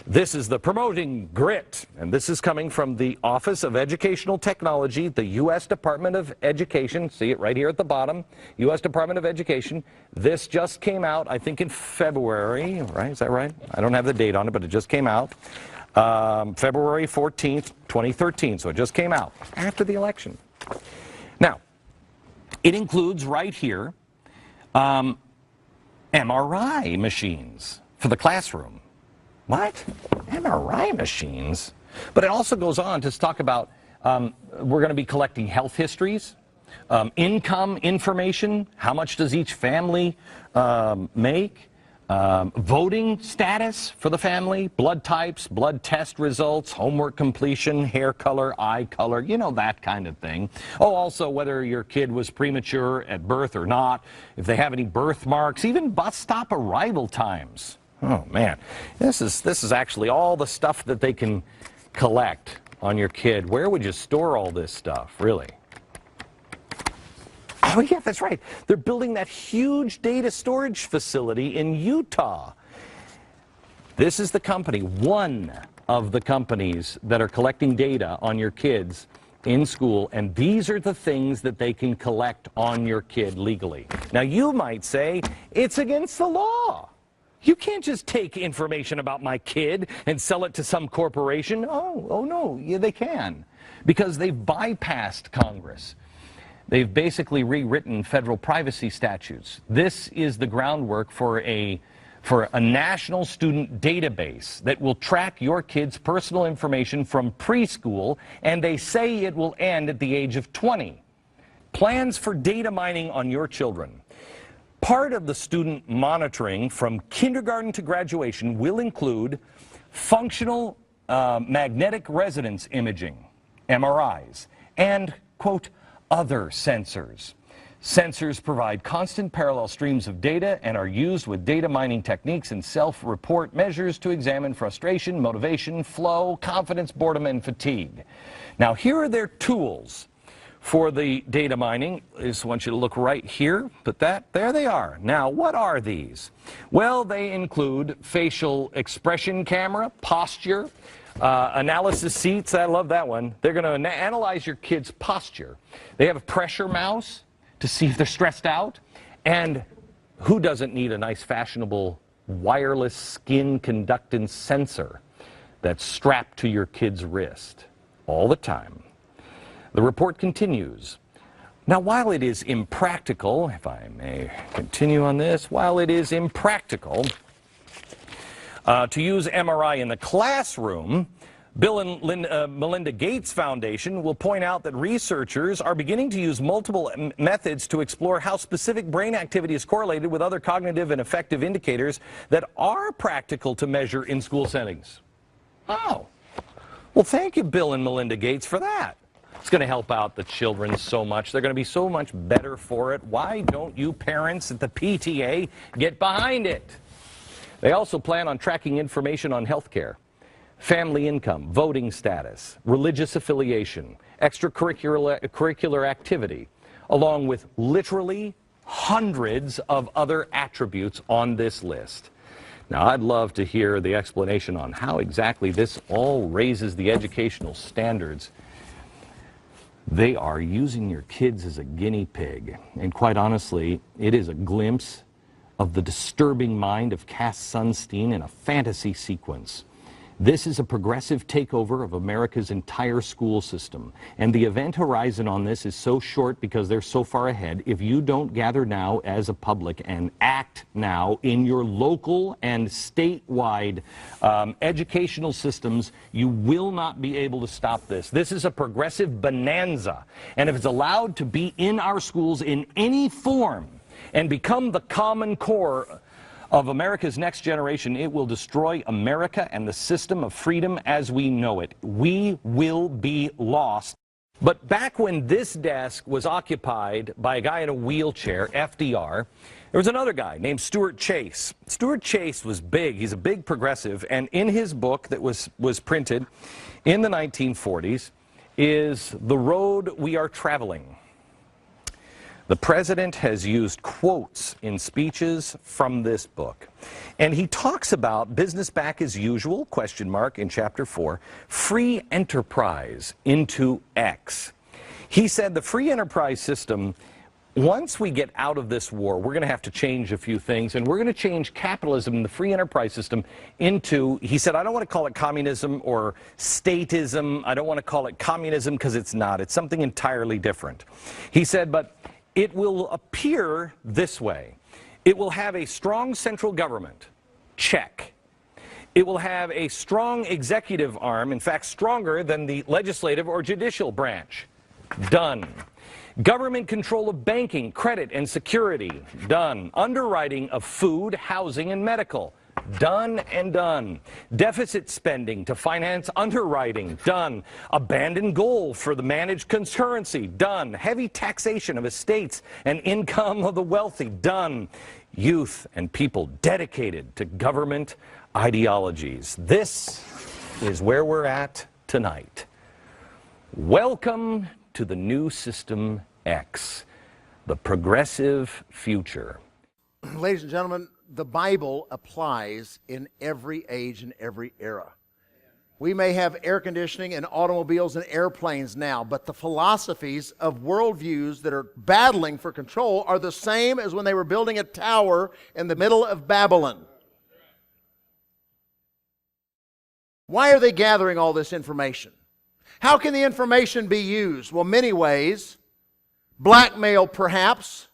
Speaker 3: this is the Promoting Grit, and this is coming from the Office of Educational Technology, the U.S. Department of Education. See it right here at the bottom, U.S. Department of Education. This just came out, I think, in February, right? Is that right? I don't have the date on it, but it just came out. February 14th, 2013, so it just came out after the election. Now, it includes right here MRI machines for the classroom. What? MRI machines? But it also goes on to talk about we're going to be collecting health histories, income information, how much does each family make, voting status for the family, blood types, blood test results, homework completion, hair color, eye color, you know, that kind of thing. Oh, also whether your kid was premature at birth or not, if they have any birthmarks, even bus stop arrival times. Oh man, this is actually all the stuff that they can collect on your kid. Where would you store all this stuff, really? Oh yeah, that's right. They're building that huge data storage facility in Utah. This is the company, one of the companies that are collecting data on your kids in school, and these are the things that they can collect on your kid legally. Now you might say, it's against the law. You can't just take information about my kid and sell it to some corporation. Oh no, yeah, they can. Because they've bypassed Congress. They've basically rewritten federal privacy statutes. This is the groundwork for a national student database that will track your kids' personal information from preschool, and they say it will end at the age of 20. Plans for data mining on your children. Part of the student monitoring from kindergarten to graduation will include functional magnetic resonance imaging, MRIs, and, quote, other sensors. Sensors provide constant parallel streams of data and are used with data mining techniques and self-report measures to examine frustration, motivation, flow, confidence, boredom, and fatigue. Now, here are their tools for the data mining. I just want you to look right here, but there they are. Now, what are these? Well, they include facial expression camera, posture, analysis seats. I love that one. They're going to analyze your kid's posture. They have a pressure mouse to see if they're stressed out. And who doesn't need a nice fashionable wireless skin conductance sensor that's strapped to your kid's wrist all the time? The report continues. Now, while it is impractical, if I may continue on this, while it is impractical to use MRI in the classroom, Bill and Melinda Gates Foundation will point out that researchers are beginning to use multiple methods to explore how specific brain activity is correlated with other cognitive and affective indicators that are practical to measure in school settings. Oh, well, thank you, Bill and Melinda Gates, for that. It's going to help out the children so much. They're going to be so much better for it. Why don't you parents at the PTA get behind it? They also plan on tracking information on health care, family income, voting status, religious affiliation, extracurricular activity, along with literally hundreds of other attributes on this list. Now, I'd love to hear the explanation on how exactly this all raises the educational standards. They are using your kids as a guinea pig. And quite honestly, it is a glimpse of the disturbing mind of Cass Sunstein in a fantasy sequence. This is a progressive takeover of America's entire school system. And the event horizon on this is so short because they're so far ahead. If you don't gather now as a public and act now in your local and statewide educational systems, you will not be able to stop this. This is a progressive bonanza. And if it's allowed to be in our schools in any form and become the common core of America's next generation, it will destroy America and the system of freedom as we know it. We will be lost. But back when this desk was occupied by a guy in a wheelchair, FDR, there was another guy named Stuart Chase. Stuart Chase was big. He's a big progressive. And in his book that was printed in the 1940s is The Road We Are Traveling. The president has used quotes in speeches from this book. And he talks about business back as usual, question mark, in chapter 4, free enterprise into X. He said the free enterprise system, once we get out of this war, we're going to have to change a few things, and we're going to change capitalism and the free enterprise system into, he said, I don't want to call it communism or statism. I don't want to call it communism because it's not. It's something entirely different. He said, but it will appear this way. It will have a strong central government. Check. It will have a strong executive arm, in fact, stronger than the legislative or judicial branch. Done. Government control of banking, credit, and security. Done. Underwriting of food, housing, and medical. Done and done. Deficit spending to finance underwriting. Done. Abandoned goal for the managed currency. Done. Heavy taxation of estates and income of the wealthy. Done. Youth and people dedicated to government ideologies. This is where we're at tonight. Welcome to the new System X, the progressive future.
Speaker 1: Ladies and gentlemen, the Bible applies in every age and every era. We may have air conditioning and automobiles and airplanes now, but the philosophies of worldviews that are battling for control are the same as when they were building a tower in the middle of Babylon. Why are they gathering all this information? How can the information be used? Well, many ways. Blackmail, perhaps.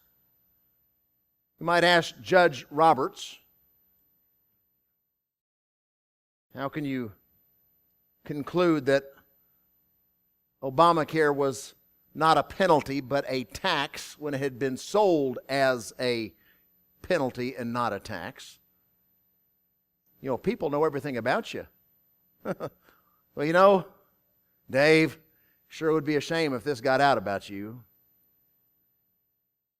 Speaker 1: You might ask Judge Roberts, how can you conclude that Obamacare was not a penalty but a tax when it had been sold as a penalty and not a tax? You know, people know everything about you. Well, you know, Dave, sure would be a shame if this got out about you.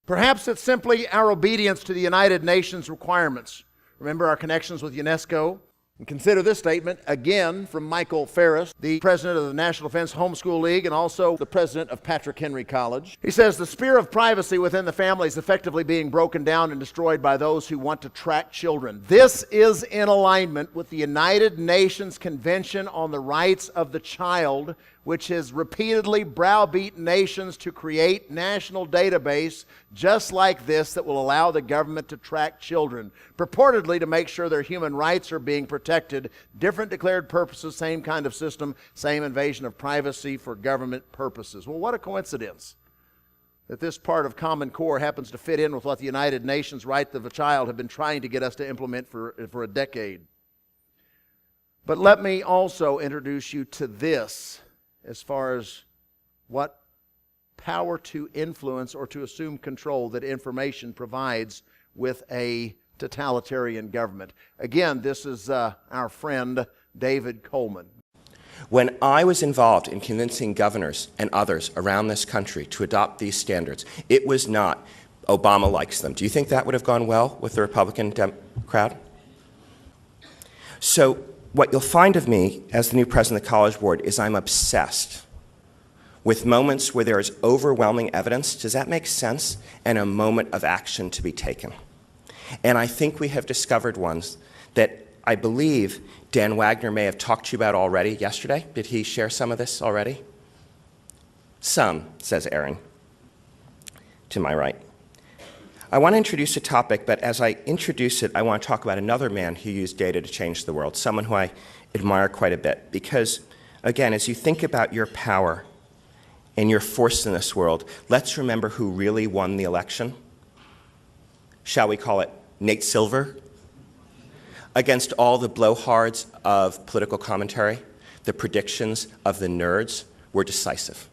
Speaker 1: Perhaps it's simply our obedience to the United Nations requirements. Remember our connections with UNESCO? And consider this statement, again, from Michael Ferris, the president of the National Defense Homeschool League and also the president of Patrick Henry College. He says, the sphere of privacy within the family is effectively being broken down and destroyed by those who want to track children. This is in alignment with the United Nations Convention on the Rights of the Child, which has repeatedly browbeat nations to create national database just like this that will allow the government to track children, purportedly to make sure their human rights are being protected. Different declared purposes, same kind of system, same invasion of privacy for government purposes. Well, what a coincidence that this part of Common Core happens to fit in with what the United Nations Rights of the Child have been trying to get us to implement for a decade. But let me also introduce you to this as far as what power to influence or to assume control that information provides with a totalitarian government. Again, this is our friend David Coleman.
Speaker 2: When I was involved in convincing governors and others around this country to adopt these standards, it was not Obama likes them. Do you think that would have gone well with the Republican crowd? So what you'll find of me as the new president of the College Board is I'm obsessed with moments where there is overwhelming evidence, does that make sense, and a moment of action to be taken. And I think we have discovered ones that I believe Dan Wagner may have talked to you about already yesterday. Did he share some of this already? Some, says Aaron, to my right. I want to introduce a topic, but as I introduce it, I want to talk about another man who used data to change the world, someone who I admire quite a bit. Because, again, as you think about your power and your force in this world, let's remember who really won the election. Shall we call it Nate Silver? Against all the blowhards of political commentary, the predictions of the nerds were decisive.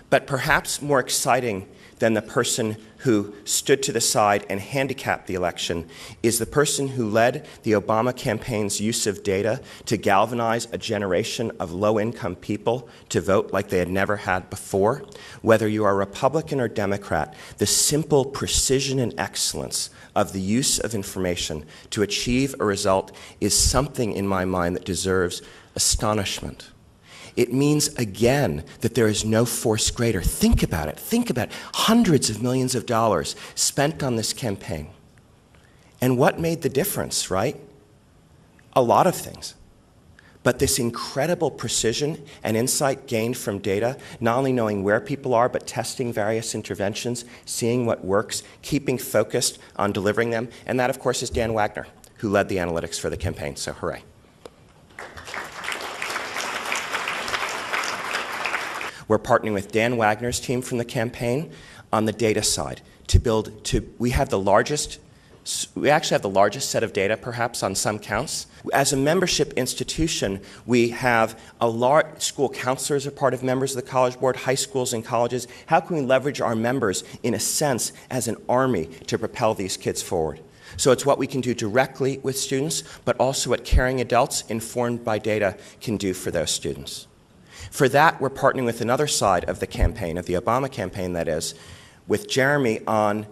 Speaker 2: But perhaps more exciting than the person who stood to the side and handicapped the election is the person who led the Obama campaign's use of data to galvanize a generation of low-income people to vote like they had never had before. Whether you are Republican or Democrat, the simple precision and excellence of the use of information to achieve a result is something in my mind that deserves astonishment. It means, again, that there is no force greater. Think about it. Think about it. Hundreds of millions of dollars spent on this campaign. And what made the difference, right? A lot of things. But this incredible precision and insight gained from data, not only knowing where people are, but testing various interventions, seeing what works, keeping focused on delivering them. And that, of course, is Dan Wagner, who led the analytics for the campaign. So hooray. We're partnering with Dan Wagner's team from the campaign on the data side we have the largest We actually have the largest set of data, perhaps, on some counts. As a membership institution, we have a large school counselors are part of members of the College Board, high schools and colleges. How can we leverage our members, in a sense, as an army to propel these kids forward? So it's what we can do directly with students, but also what caring adults informed by data can do for those students. For that, we're partnering with another side of the campaign, of the Obama campaign, that is, with Jeremy on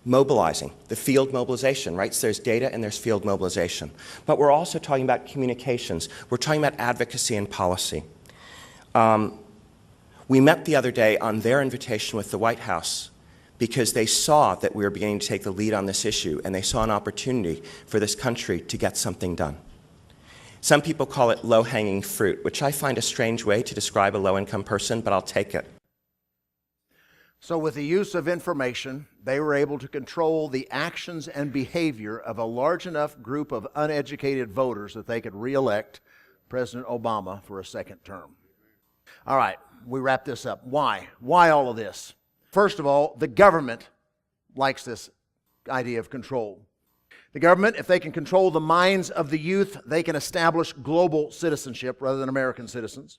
Speaker 2: mobilizing, the field mobilization, right? So there's data and there's field mobilization. But we're also talking about communications. We're talking about advocacy and policy. We met the other day on their invitation with the White House because they saw that we were beginning to take the lead on this issue, and they saw an opportunity for this country to get something done. Some people call it low-hanging fruit, which I find a strange way to describe a low-income person, but I'll take it.
Speaker 1: So with the use of information, they were able to control the actions and behavior of a large enough group of uneducated voters that they could re-elect President Obama for a second term. All right, we wrap this up. Why? Why all of this? First of all, the government likes this idea of control. The government, if they can control the minds of the youth, they can establish global citizenship rather than American citizens.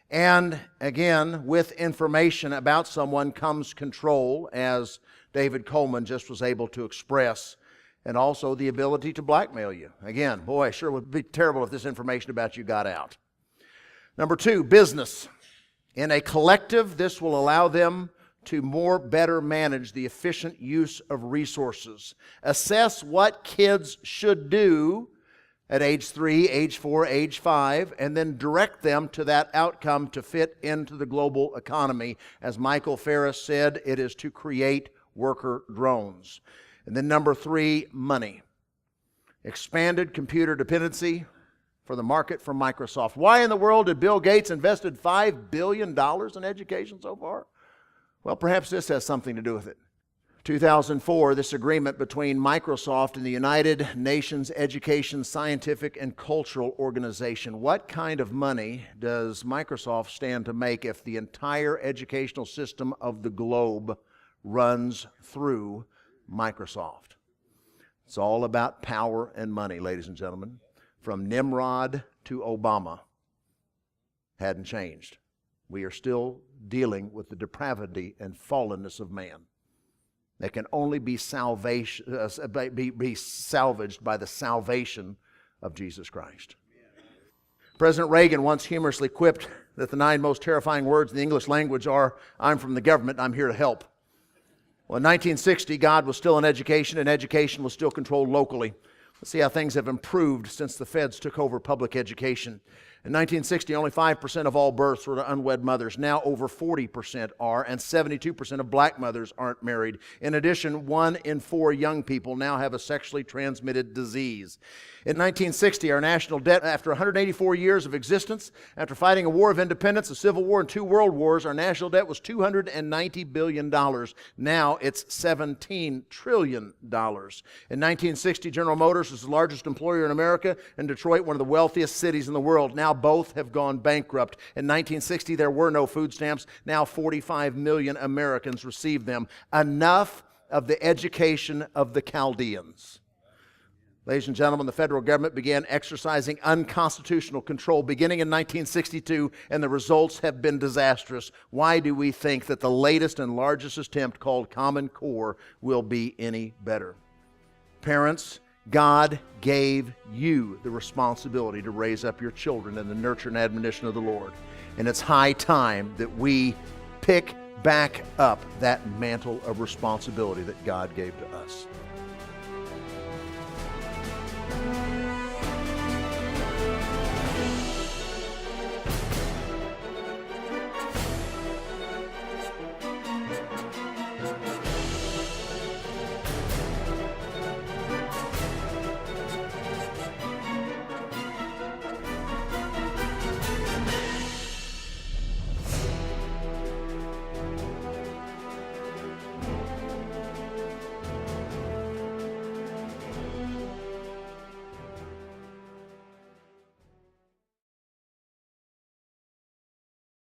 Speaker 1: And again, with information about someone comes control, as David Coleman just was able to express, and also the ability to blackmail you. Again, boy, sure would be terrible if this information about you got out. Number two, business. In a collective, this will allow them to better manage the efficient use of resources. Assess what kids should do at age 3, age 4, age 5, and then direct them to that outcome to fit into the global economy. As Michael Ferris said, it is to create worker drones. And then number 3, money. Expanded computer dependency for the market from Microsoft. Why in the world did Bill Gates invested $5 billion in education so far? Well, perhaps this has something to do with it. 2004, this agreement between Microsoft and the United Nations Education, Scientific, and Cultural Organization. What kind of money does Microsoft stand to make if the entire educational system of the globe runs through Microsoft? It's all about power and money, ladies and gentlemen. From Nimrod to Obama, hadn't changed. We are still dealing with the depravity and fallenness of man. That can only be salvaged by the salvation of Jesus Christ. President Reagan once humorously quipped that the 9 most terrifying words in the English language are, "I'm from the government, I'm here to help." Well, in 1960, God was still in education, and education was still controlled locally. Let's see how things have improved since the feds took over public education. In 1960, only 5% of all births were to unwed mothers. Now over 40% are, and 72% of black mothers aren't married. In addition, 1 in 4 young people now have a sexually transmitted disease. In 1960, our national debt, after 184 years of existence, after fighting a war of independence, a civil war, and 2 world wars, our national debt was $290 billion. Now it's $17 trillion. In 1960, General Motors was the largest employer in America, and Detroit, one of the wealthiest cities in the world. Now both have gone bankrupt. In 1960, there were no food stamps. Now 45 million Americans receive them. Enough of the education of the Chaldeans. Ladies and gentlemen, the federal government began exercising unconstitutional control beginning in 1962, and the results have been disastrous. Why do we think that the latest and largest attempt, called Common Core, will be any better? Parents, God gave you the responsibility to raise up your children in the nurture and admonition of the Lord. And it's high time that we pick back up that mantle of responsibility that God gave to us.